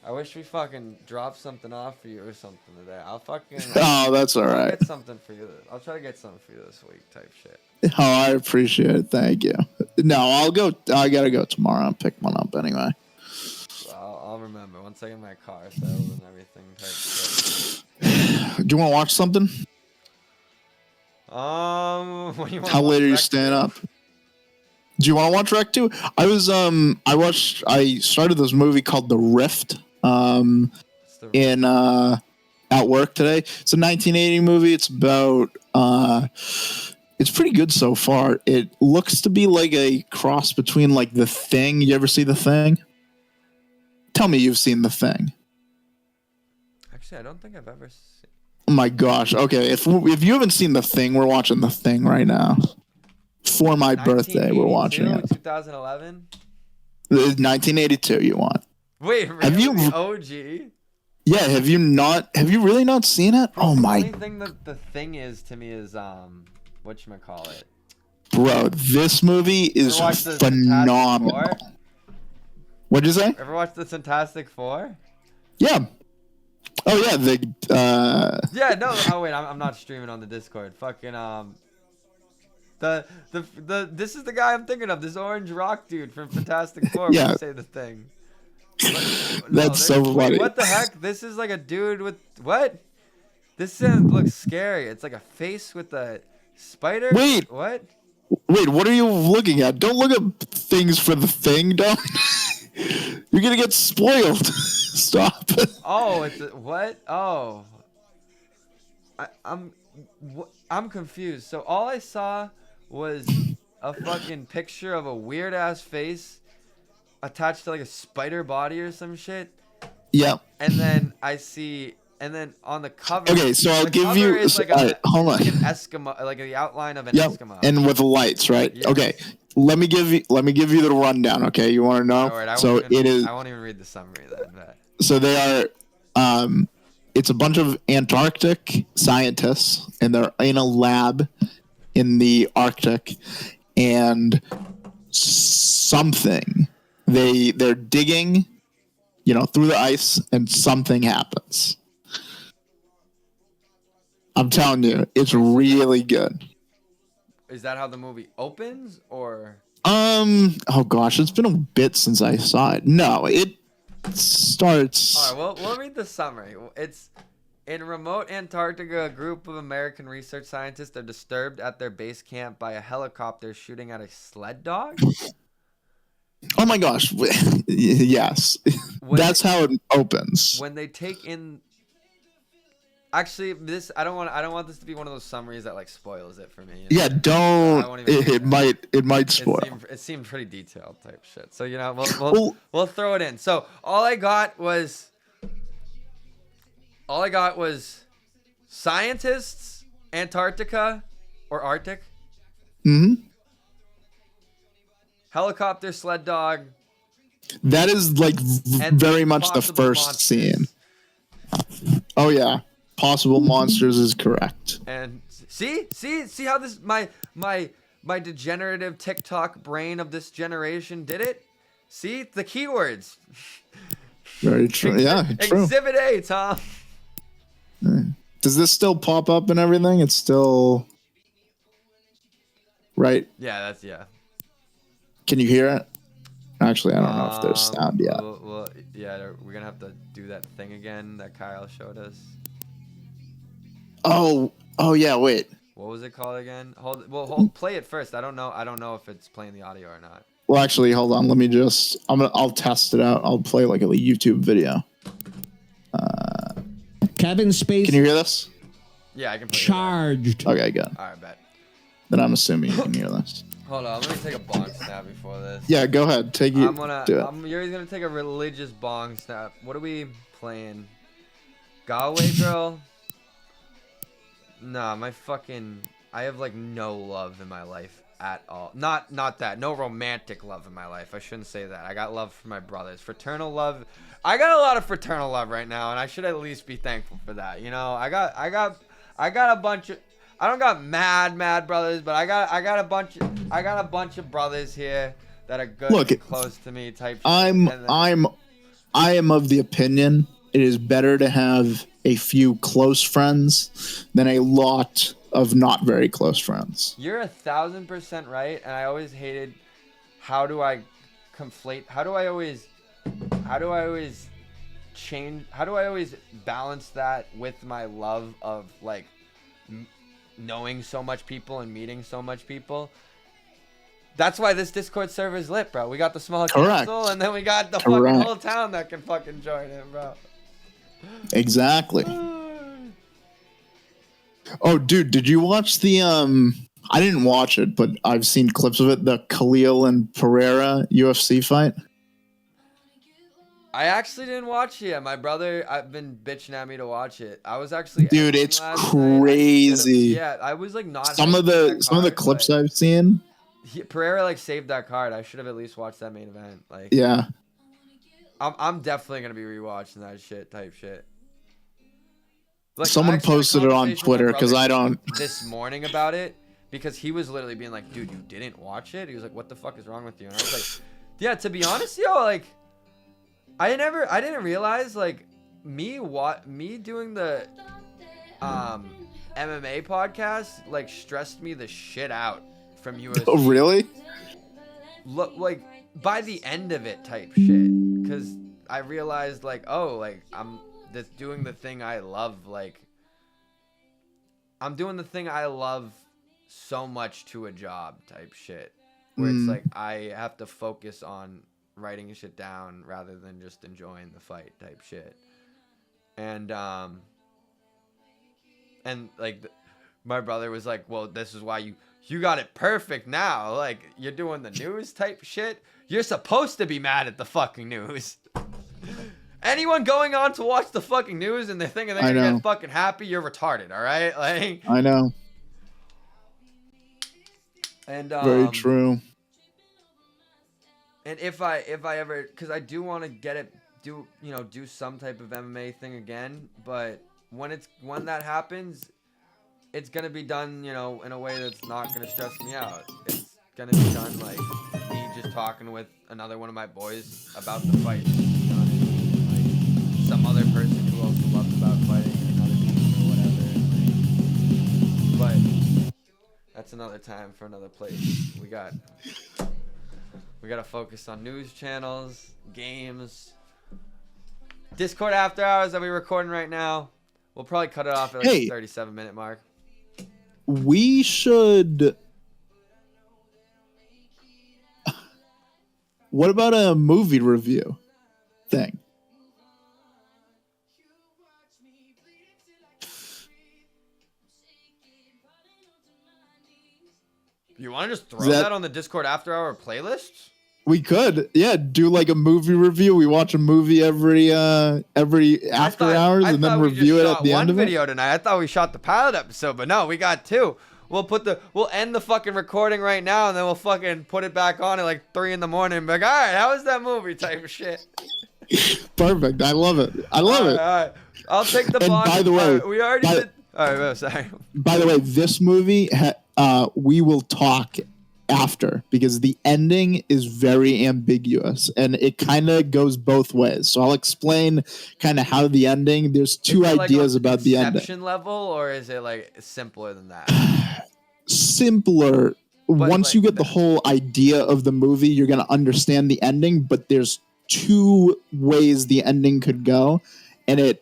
I wish we fucking dropped something off for you or something today. I'll fucking. Oh, that's all I'll right. get something for you. I'll try to get something for you this week, type shit. Oh, I appreciate it. Thank you. No, I'll go. I gotta go tomorrow and pick one up anyway. I'll remember once I get my car settled and everything, type shit. Do you want to watch something? What do you want? How late are you staying up? Do you want to watch Rec 2? I started this movie called The Rift at work today. It's a 1980 movie. It's about it's pretty good so far. It looks to be like a cross between like The Thing. You ever see The Thing? Tell me you've seen The Thing. Actually, I don't think I've ever seen. Oh my gosh. Okay, if you haven't seen The Thing, we're watching The Thing right now. For my birthday, we're watching it. 2011. 1982. You want? Wait, really? Have you? OG? Yeah. Have you not? Have you really not seen it? Oh my. The only thing that The Thing is to me is whatchamacallit. Bro, this movie is Ever watch the phenomenal. Fantastic Four? What'd you say? Ever watch the Fantastic Four? Yeah. Oh yeah. Yeah. No. Oh wait, I'm not streaming on the Discord. Fucking this is the guy I'm thinking of. This orange rock dude from Fantastic Four. Yeah. When you say The Thing. That's so wait, funny. what the heck? This is like a dude with what? This looks scary. It's like a face with a spider. Wait. What? Wait, what are you looking at? Don't look up things for The Thing, don't. You're gonna get spoiled. Stop. Oh, it's what? Oh, I'm confused. So all I saw was a fucking picture of a weird ass face attached to like a spider body or some shit. Yeah. And then and then on the cover. Okay, so I'll give you. Like hold on. like an Eskimo, like the outline of an Yep. Eskimo. And with lights, right? Yeah. Okay. Let me give you the rundown. Okay, you want to know? Alright, I So won't even- it is. I won't even read the summary then. But. So they are. It's a bunch of Antarctic scientists, and they're in a lab in the Arctic, and something they're digging, through the ice, and something happens. I'm telling you, it's really good. Is that how the movie opens, or? Oh gosh, it's been a bit since I saw it. No, it starts. All right, well, we'll read the summary. It's In remote Antarctica, a group of American research scientists are disturbed at their base camp by a helicopter shooting at a sled dog. Oh my gosh. Yes. When That's how it opens. When they take in, actually, this I don't want this to be one of those summaries that like spoils it for me. You know? Yeah, I don't. won't even do that. It might spoil. It seemed pretty detailed type shit. So you know, we'll throw it in. So all I got was scientists, Antarctica, or Arctic. Mm-hmm. Helicopter, sled dog. That is like And very much the possible first monsters. scene. Oh yeah, possible monsters is correct. And see how this my degenerative TikTok brain of this generation did it. See the keywords. Very true. Yeah, true. Exhibit A, Tom. Does this still pop up and everything? It's still right. Yeah, yeah. Can you hear it? Actually, I don't know if there's sound yet. Well, yeah, we're gonna have to do that thing again that Kyle showed us. Oh yeah. Wait. What was it called again? Play it first. I don't know if it's playing the audio or not. Well, actually, hold on. Let me just. I'll test it out. I'll play like a YouTube video. Kevin Spacey Can you hear this? Yeah, I can play charged. Okay, good. All right, bet. Then I'm assuming you can hear this. Hold on, let me take a bong snap before this. Yeah, go ahead. Take it. Do it. Yuri's gonna take a religious bong snap. What are we playing? Galway Girl? Nah, I have like no love in my life at all. Not that. No romantic love in my life. I shouldn't say that. I got love for my brothers. Fraternal love. I got a lot of fraternal love right now, and I should at least be thankful for that. You know, I got a bunch of. I don't got mad brothers, but I got a bunch of brothers here that are good, Look, and close to me type. I am of the opinion it is better to have a few close friends than a lot of not very close friends. You're 1,000% right, and I always hated. How do I always balance that with my love of like knowing so much people and meeting so much people? That's why this Discord server is lit, bro. We got the small council, and then we got the fucking whole town that can fucking join it, bro. Exactly. Oh, dude, did you watch the I didn't watch it, but I've seen clips of it, the Khalil and Pereira UFC fight? I actually didn't watch it yet. My brother, I've been bitching at me to watch it. I was actually Dude, it's crazy. I was like not some of the clips I've seen. Pereira like saved that card. I should have at least watched that main event. Like, yeah, I'm definitely gonna be rewatching that shit type shit. Like, someone posted it on Twitter because I don't. This morning about it because he was literally being like, "Dude, you didn't watch it?" He was like, "What the fuck is wrong with you?" And I was like, "Yeah, to be honest, yo, like." I didn't realize like me doing the MMA podcast like stressed me the shit out from UFC. Oh, really? Look, like by the end of it type shit, because I realized like, oh, like I'm just doing the thing I love, like I'm doing the thing I love so much to a job type shit, where it's like I have to focus on writing shit down rather than just enjoying the fight type shit. And like my brother was like, well, this is why you got it perfect now. Like you're doing the news type shit. You're supposed to be mad at the fucking news. Anyone going on to watch the fucking news and they're thinking they're gonna get fucking happy, you're retarded, all right? Like I know. And very true. And if I ever, because I do want to do some type of MMA thing again, but when that happens, it's gonna be done, in a way that's not gonna stress me out. It's gonna be done like me just talking with another one of my boys about the fight. You know what I mean? Like some other person who also loves about fighting or another team or whatever. But that's another time for another place. We gotta focus on news channels, games, Discord after hours that we're recording right now. We'll probably cut it off at like Hey. the 37-minute mark. We should. What about a movie review thing? You want to just throw That- that on the Discord after hour playlist? We could, yeah, do like a movie review. We watch a movie every after hours, and then review it at the end of video it. tonight. I thought we shot the pilot episode, but no, we got 2. We'll end the fucking recording right now, and then we'll fucking put it back on at like 3 in the morning. And be like, all right, how was that movie? Type of shit. Perfect. I love it. I love it. All right. I'll take the And bond. by the way- All right, we already by- did. All right, well, sorry. By the way, this movie, we will talk after because the ending is very ambiguous and it kind of goes both ways. So I'll explain kind of how the ending. There's two Is it like ideas on about the ending. Inception level, or is it like simpler than that? Simpler. Once like you get the that. whole idea of the movie, you're gonna understand the ending. But there's 2 ways the ending could go, and it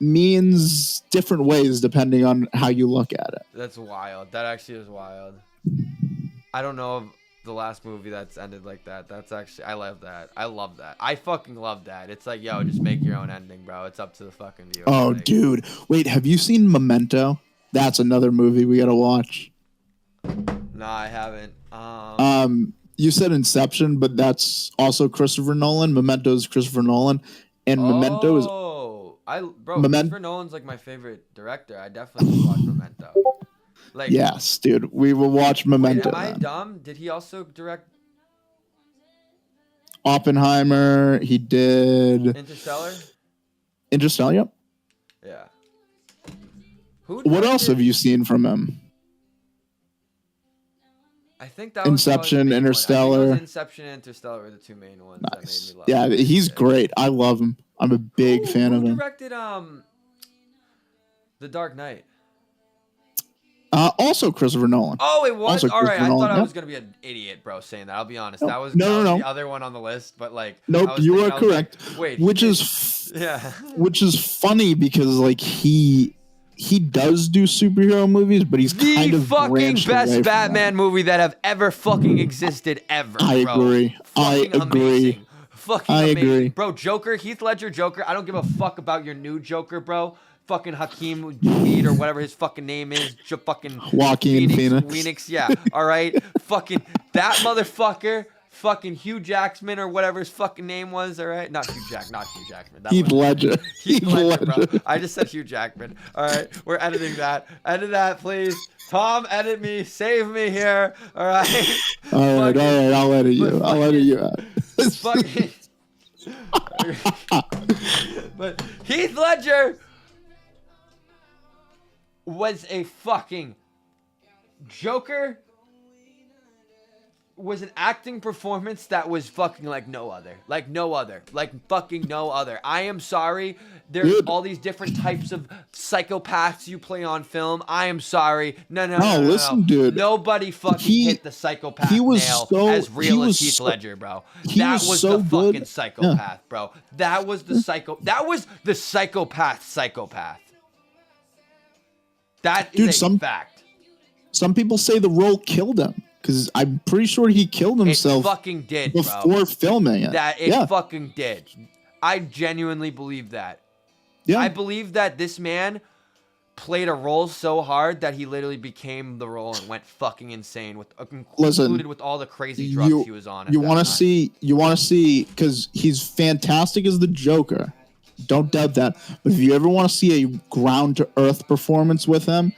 means different ways depending on how you look at it. That's wild. That actually is wild. I don't know of the last movie that's ended like that. That's actually, I love that. I love that. I fucking love that. It's like, yo, just make your own ending, bro. It's up to the fucking viewer. Oh, Like, dude. Wait, have you seen Memento? That's another movie we gotta watch. No, I haven't. You said Inception, but that's also Christopher Nolan. Memento is Christopher Nolan, and Memento is Memento- Christopher Nolan's like my favorite director. I definitely would watch Memento. Like, yes, dude. We will watch wait, Memento. am I then. dumb? Did he also direct Oppenheimer. He did Interstellar? Interstellar. Yep. Yeah. Who What else directed- have you seen from him? I think that was Inception, probably the main one. I think it was Interstellar. Inception and Interstellar were the 2 main ones Nice. that made me love. Yeah, it. he's great. I love him. I'm a big fan of Who him. directed The Dark Knight? Also Christopher Nolan. Oh, it was. Also All right, Christopher I thought Nolan, I yep. was gonna be an idiot, bro, saying that. I'll be honest. No, That was, no, that no, was no. the other one on the list, but like. Nope, I was you thinking- are I was like, correct. wait, Which he is did- yeah. which is funny because like he does do superhero movies, but he's The kind of fucking branched away best from Batman movie that have ever fucking existed ever. I bro. agree. I Fucking agree. amazing. Fucking I amazing. agree. Bro, Joker, Heath Ledger Joker. I don't give a fuck about your new Joker, bro. Fucking Hakeem Weed or whatever his fucking name is. Fucking Joaquin Phoenix. Phoenix, yeah. All right. Fucking that motherfucker. Fucking Hugh Jackman or whatever his fucking name was. All right. Not Hugh Jackman. That Heath was- Ledger. Heath Ledger, bro. I just said Hugh Jackman. All right, we're editing that. Edit that, please. Tom, edit me. Save me here. All right. All right, I'll edit you. but I'll edit you out. Fucking. But Heath Ledger was a fucking Joker. Was an acting performance that was fucking like no other. Like fucking no other. I am sorry. There's Dude. all these different types of psychopaths you play on film. I am sorry. No. Listen, dude. Nobody fucking hit the psychopath he was nail so- as real he as was Heath so- Ledger, bro. he That was was so the good. fucking psychopath, bro. That was the psychopath. That is Dude, a fact. Some people say the role killed him because I'm pretty sure he killed It himself fucking did, bro. before filming it. That it yeah, fucking did. I genuinely believe that. yeah. I believe that this man played a role so hard that he literally became the role and went fucking insane with Listen, included with all the crazy drugs he was on. You want to see because he's fantastic as the Joker. Don't doubt that. But if you ever want to see a ground to earth performance with him,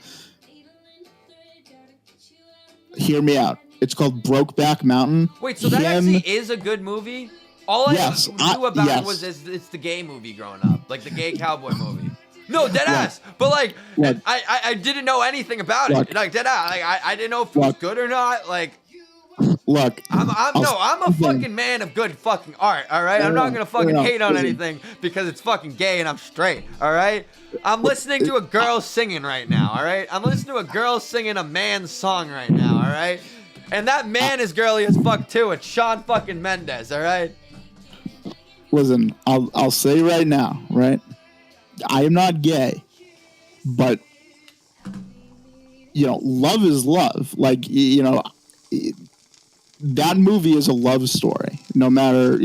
hear me out. It's called Brokeback Mountain. Wait, so that Him- actually is a good movie? All Yes, I knew about yes. it was it's the gay movie growing up, like the gay cowboy movie. No, dead ass. But like, Look. I didn't know anything about Look. it. Like dead ass. Like I didn't know if it was Look. good or not. Like Look, I'm a again, fucking man of good fucking art. All right, I'm not gonna fucking enough, hate on listen. anything because it's fucking gay and I'm straight. All right, I'm listening to a girl singing right now. All right, I'm listening to a girl singing a man's song right now. All right, and that man is girly as fuck too. It's Shawn fucking Mendes. All right. Listen, I'll say right now, right? I am not gay, but love is love. Like that movie is a love story, no matter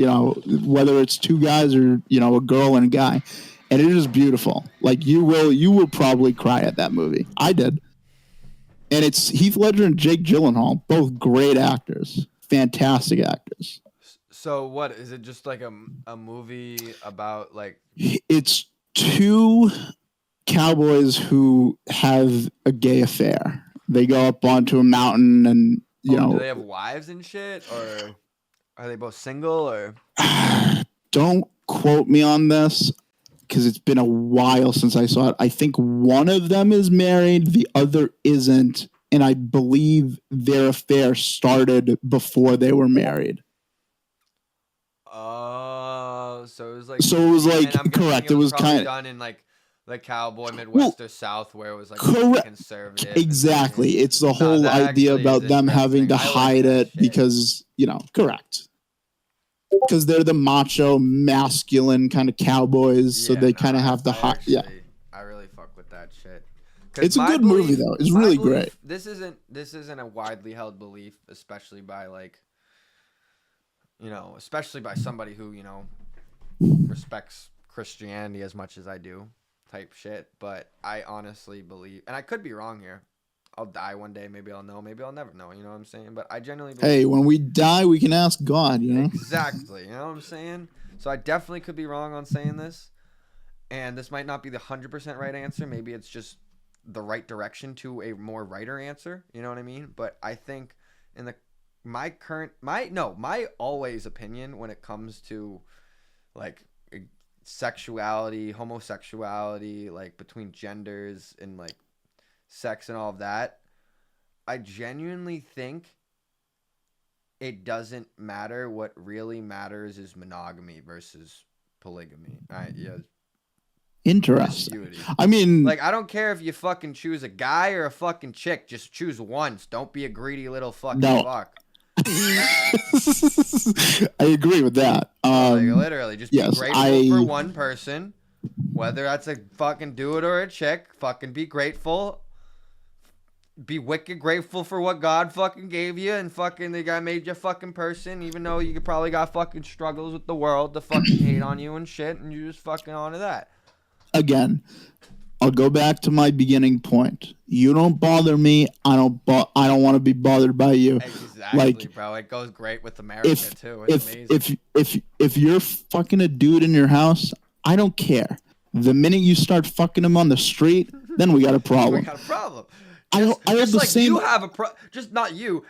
whether it's two guys or a girl and a guy, and it is beautiful. Like you will probably cry at that movie. I did, and it's Heath Ledger and Jake Gyllenhaal, both great actors, fantastic actors. So what is it? Just like a movie about like? It's two cowboys who have a gay affair. They go up onto a mountain and do they have wives and shit, or are they both single, or? Don't quote me on this because it's been a while since I saw it. I think one of them is married, the other isn't, and I believe their affair started before they were married. Oh, so it was like. And I'm guessing correct. It was probably kind of done in like the cowboy Midwest or South, where it was like correct. Conservative. Exactly. It's the whole idea about them having to hide it because correct. Because they're the macho, masculine kind of cowboys, so they kind of have to hide. Yeah, I really fuck with that shit. It's a good movie though. It's really great. This isn't a widely held belief, especially by like, especially by somebody who respects Christianity as much as I do, type shit. But I honestly believe, and I could be wrong here. I'll die one day. Maybe I'll know. Maybe I'll never know. You know what I'm saying? But I genuinely believe. Hey, when we die, we can ask God. Exactly. You know what I'm saying? So I definitely could be wrong on saying this, and this might not be the 100% right answer. Maybe it's just the right direction to a more righter answer. You know what I mean? But I think in my always opinion when it comes to like sexuality, homosexuality, like between genders and like sex and all of that, I genuinely think it doesn't matter. What really matters is monogamy versus polygamy. Interesting. I mean, like, I don't care if you fucking choose a guy or a fucking chick. Just choose once. Don't be a greedy little fucking fuck. I agree with that. Like, literally, just be grateful for one person, whether that's a fucking dude or a chick. Fucking be grateful. Be wicked grateful for what God fucking gave you, and fucking the guy made you a fucking person, even though you probably got fucking struggles with the world to fucking hate on you and shit, and you just fucking onto that. Again, I'll go back to my beginning point. You don't bother me. I don't want to be bothered by you. Exactly, bro. It goes great with America too. It's amazing. If you're fucking a dude in your house, I don't care. The minute you start fucking him on the street, then we got a problem. We got a problem. I have the like same. You have just not you.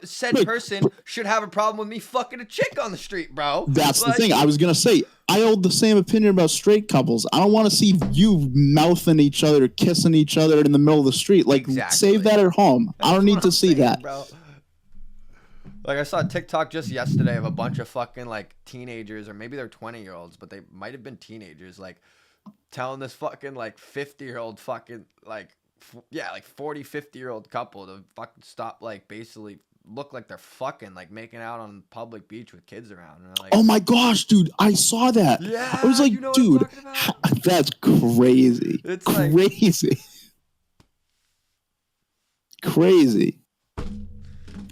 Said person should have a problem with me fucking a chick on the street, bro. That's the thing. I was gonna say I hold the same opinion about straight couples. I don't want to see you mouthing each other, kissing each other in the middle of the street. Like, save that at home. I don't need to see that, bro. Like, I saw a TikTok just yesterday of a bunch of fucking like teenagers, or maybe they're 20-year-olds, but they might have been teenagers, like telling this fucking like 50-year-old fucking like. Like 40, 50-year-old couple to fucking stop, like, basically look like they're fucking, like, making out on public beach with kids around. And like, oh my gosh, dude, I saw that. Yeah, I was like, dude, that's crazy. It's crazy. Crazy.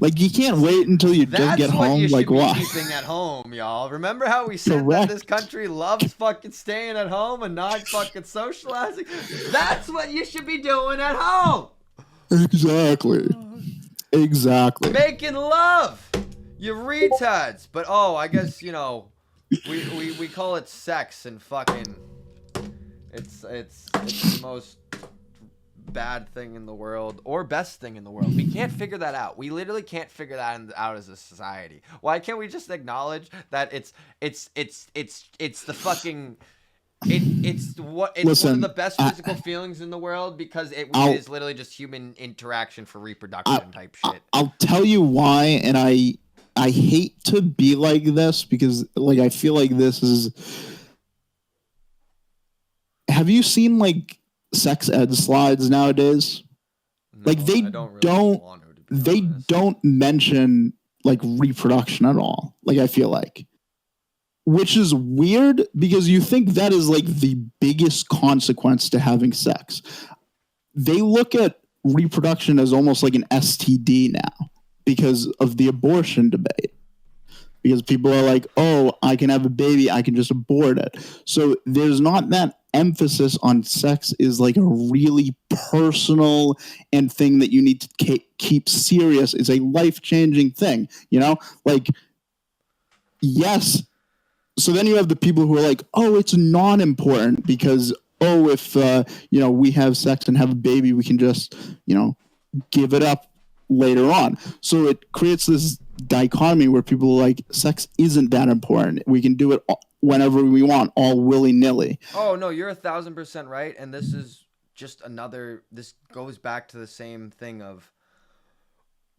Like, you can't wait until you just get home. You like, what? Keeping at home, y'all. Remember how we said that this country loves fucking staying at home and not fucking socializing? That's what you should be doing at home. Exactly. Making love, you retards. But I guess we call it sex, and fucking it's the most bad thing in the world, or best thing in the world. We can't figure that out. We literally can't figure that out as a society. Why can't we just acknowledge that it's the fucking it's one of the best physical feelings in the world, because it is literally just human interaction for reproduction type shit. I'll tell you why, and I hate to be like this, because like I feel like this is. Have you seen like sex ed slides nowadays? No, like they don't mention like reproduction at all. Like I feel like which is weird because you think that is like the biggest consequence to having sex. They look at reproduction as almost like an STD now because of the abortion debate. Because people are like, oh, I can have a baby, I can just abort it. So there's not that emphasis on sex is like a really personal and thing that you need to keep serious. It's a life-changing thing, you know? Like, yes. So then you have the people who are like, oh, it's non-important because, oh, if, we have sex and have a baby, we can just, give it up later on. So it creates this dichotomy where people are like, sex isn't that important. We can do it whenever we want, all willy-nilly. Oh, no, you're 1,000% right. And this is just this goes back to the same thing of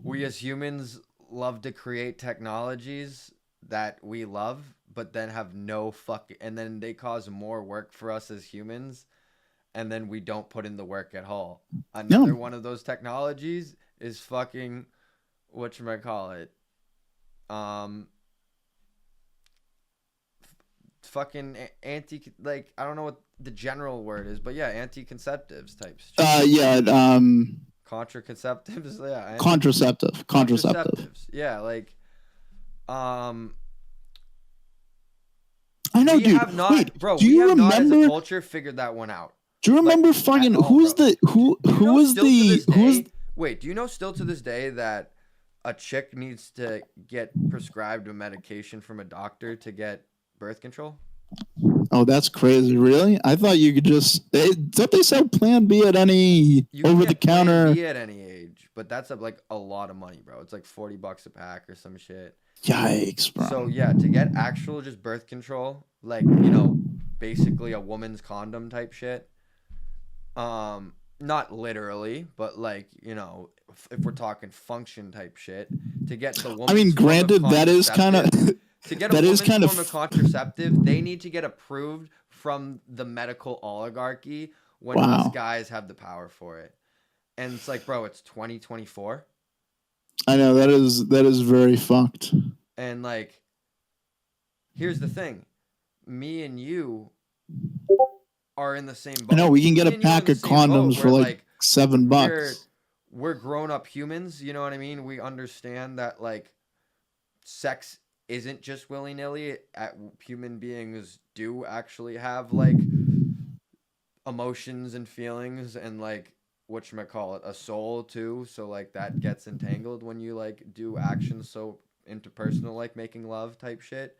we as humans love to create technologies that we love, but then have and then they cause more work for us as humans, and then we don't put in the work at all. Another one of those technologies is fucking, whatchamacallit, fucking I don't know what the general word is, but yeah, anti-conceptives types. Contraceptives, yeah. Contraceptives. Yeah, I know, dude. Bro, do you we have remember, not as a culture figured that one out. Do you remember fucking Wait, do you know still to this day that a chick needs to get prescribed a medication from a doctor to get birth control? Oh, that's crazy. Really? I thought you could just don't they sell Plan B at any over-the-counter? Plan B at any age, but that's like a lot of money, bro. It's like $40 a pack or some shit. Yikes, bro. So yeah, to get actual just birth control, basically a woman's condom type shit. Not literally, but if we're talking function type shit, to get the woman. I mean, granted, that is kind of to get a woman's form of contraceptive, they need to get approved from the medical oligarchy when these guys have the power for it. And it's like, bro, it's 2024. I know that is very fucked. And here's the thing, me and you are in the same boat. I know we can get a pack of condoms for $7. We're grown-up humans, you know what I mean? We understand that sex isn't just willy-nilly. Human beings do actually have emotions and feelings and a soul too. So that gets entangled when you do actions so interpersonal, like making love type shit.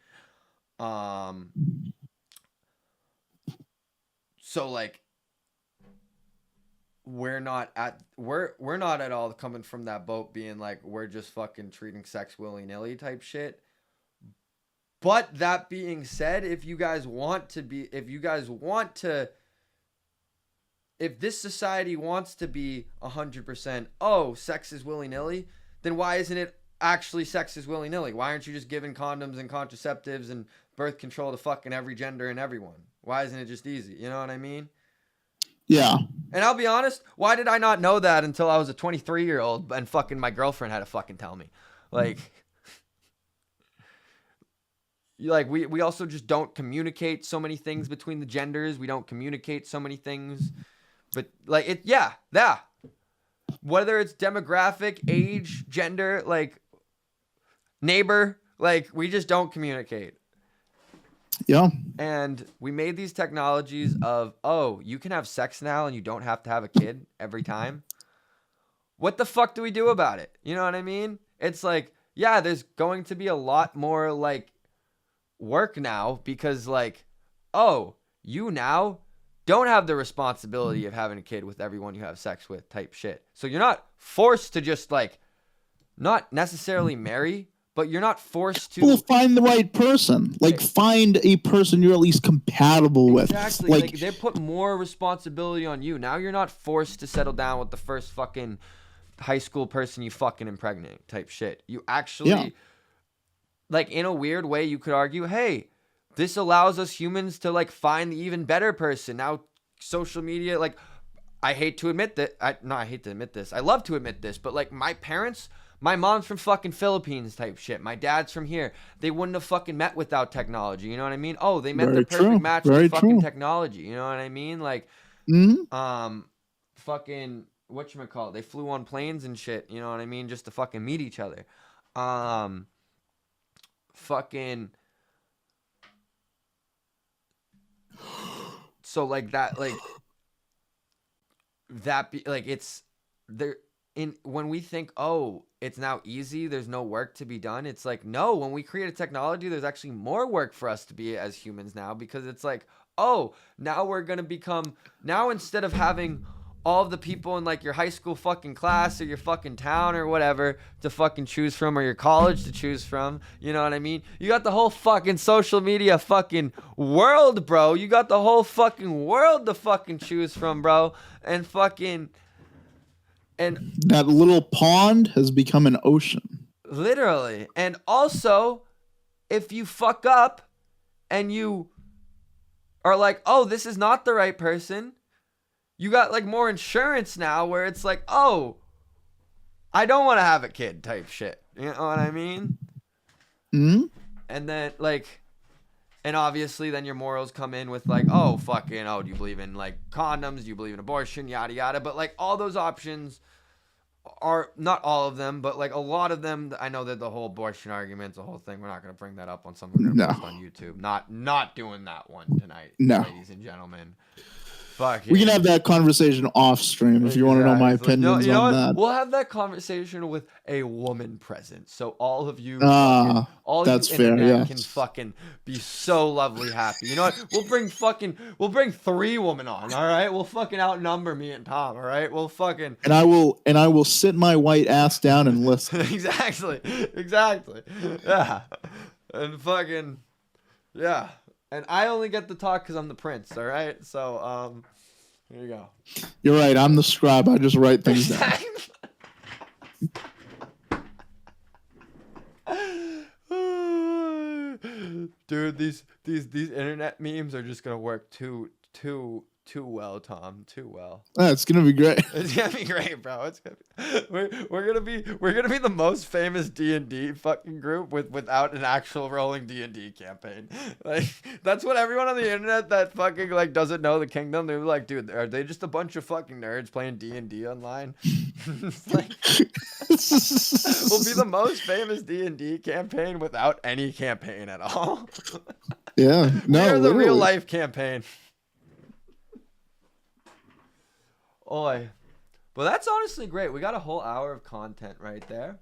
So we're not at all coming from that boat being we're just fucking treating sex willy-nilly type shit. But that being said, if this society wants to be 100%, oh, sex is willy-nilly, then why isn't it actually sex is willy-nilly? Why aren't you just giving condoms and contraceptives and birth control to fucking every gender and everyone? Why isn't it just easy? You know what I mean? Yeah. And I'll be honest, why did I not know that until I was a 23-year-old and fucking my girlfriend had to fucking tell me? We also just don't communicate so many things between the genders. We don't communicate so many things. But whether it's demographic, age, gender, neighbor, we just don't communicate. Yeah. And we made these technologies of, oh, you can have sex now and you don't have to have a kid every time. What the fuck do we do about it? You know what I mean? It's there's going to be a lot more work now because oh, you now don't have the responsibility of having a kid with everyone you have sex with type shit. So you're not forced to just not necessarily marry, but you're not forced to. Well, find the right person. Find a person you're at least compatible with. Exactly. They put more responsibility on you. Now you're not forced to settle down with the first fucking high school person you fucking impregnate type shit. You actually, in a weird way, you could argue, hey, this allows us humans to find the even better person. Now, social media, I hate to admit that. I hate to admit this. I love to admit this, but my parents My mom's from fucking Philippines type shit. My dad's from here. They wouldn't have fucking met without technology. You know what I mean? Oh, they met Very the perfect true. match Very with fucking true. technology. You know what I mean? Like, Mhm. fucking whatchamacallit, they flew on planes and shit, you know what I mean, just to fucking meet each other. Fucking so like that, like that be like it's there in when we think, oh, it's now easy, there's no work to be done. It's like, no, when we create a technology, there's actually more work for us to be as humans now, because it's like, oh, now we're gonna become, now instead of having all of the people in like your high school fucking class or your fucking town or whatever to fucking choose from, or your college to choose from, you know what I mean? You got the whole fucking social media fucking world, bro. You got the whole fucking world to fucking choose from, bro. And fucking, and That little pond has become an ocean. literally. And also, if you fuck up and you are like, oh, this is not the right person, you got like more insurance now where it's like, oh, I don't want to have a kid type shit. You know what I mean? Hmm. And then like, and obviously then your morals come in with like, oh, fucking, oh, do you believe in like condoms? Do you believe in abortion? Yada, yada. But like all those options are, not all of them, but like a lot of them. I know that the whole abortion argument's the whole thing. We're not going to bring that up on something we're going to No. post on YouTube. Not doing that one tonight, No. ladies and gentlemen. Fuck. We can have that conversation off stream if you want to know my Exactly. No, opinions you know on what? that. We'll have that conversation with a woman present, so all of you, Ah, all that's you fair, internet yes. can fucking be so lovely happy. You know what? We'll bring 3 women on. All right, we'll fucking outnumber me and Tom. All right, we'll fucking And I will sit my white ass down and listen. exactly, yeah, and fucking yeah. And I only get to talk because I'm the prince. All right, so here you go. You're right. I'm the scribe. I just write things down. Dude, these internet memes are just gonna work too well, Tom. Too well. It's gonna be great. It's gonna be great, bro. It's gonna be, we're gonna be the most famous D&D fucking group without an actual rolling D&D campaign. Like that's what everyone on the internet that fucking like doesn't know the kingdom, they're like, dude, are they just a bunch of fucking nerds playing D&D online? It's like, we'll be the most famous D&D campaign without any campaign at all. Yeah. No. We're the literally. real life campaign. Oi. Well, that's honestly great. We got a whole hour of content right there.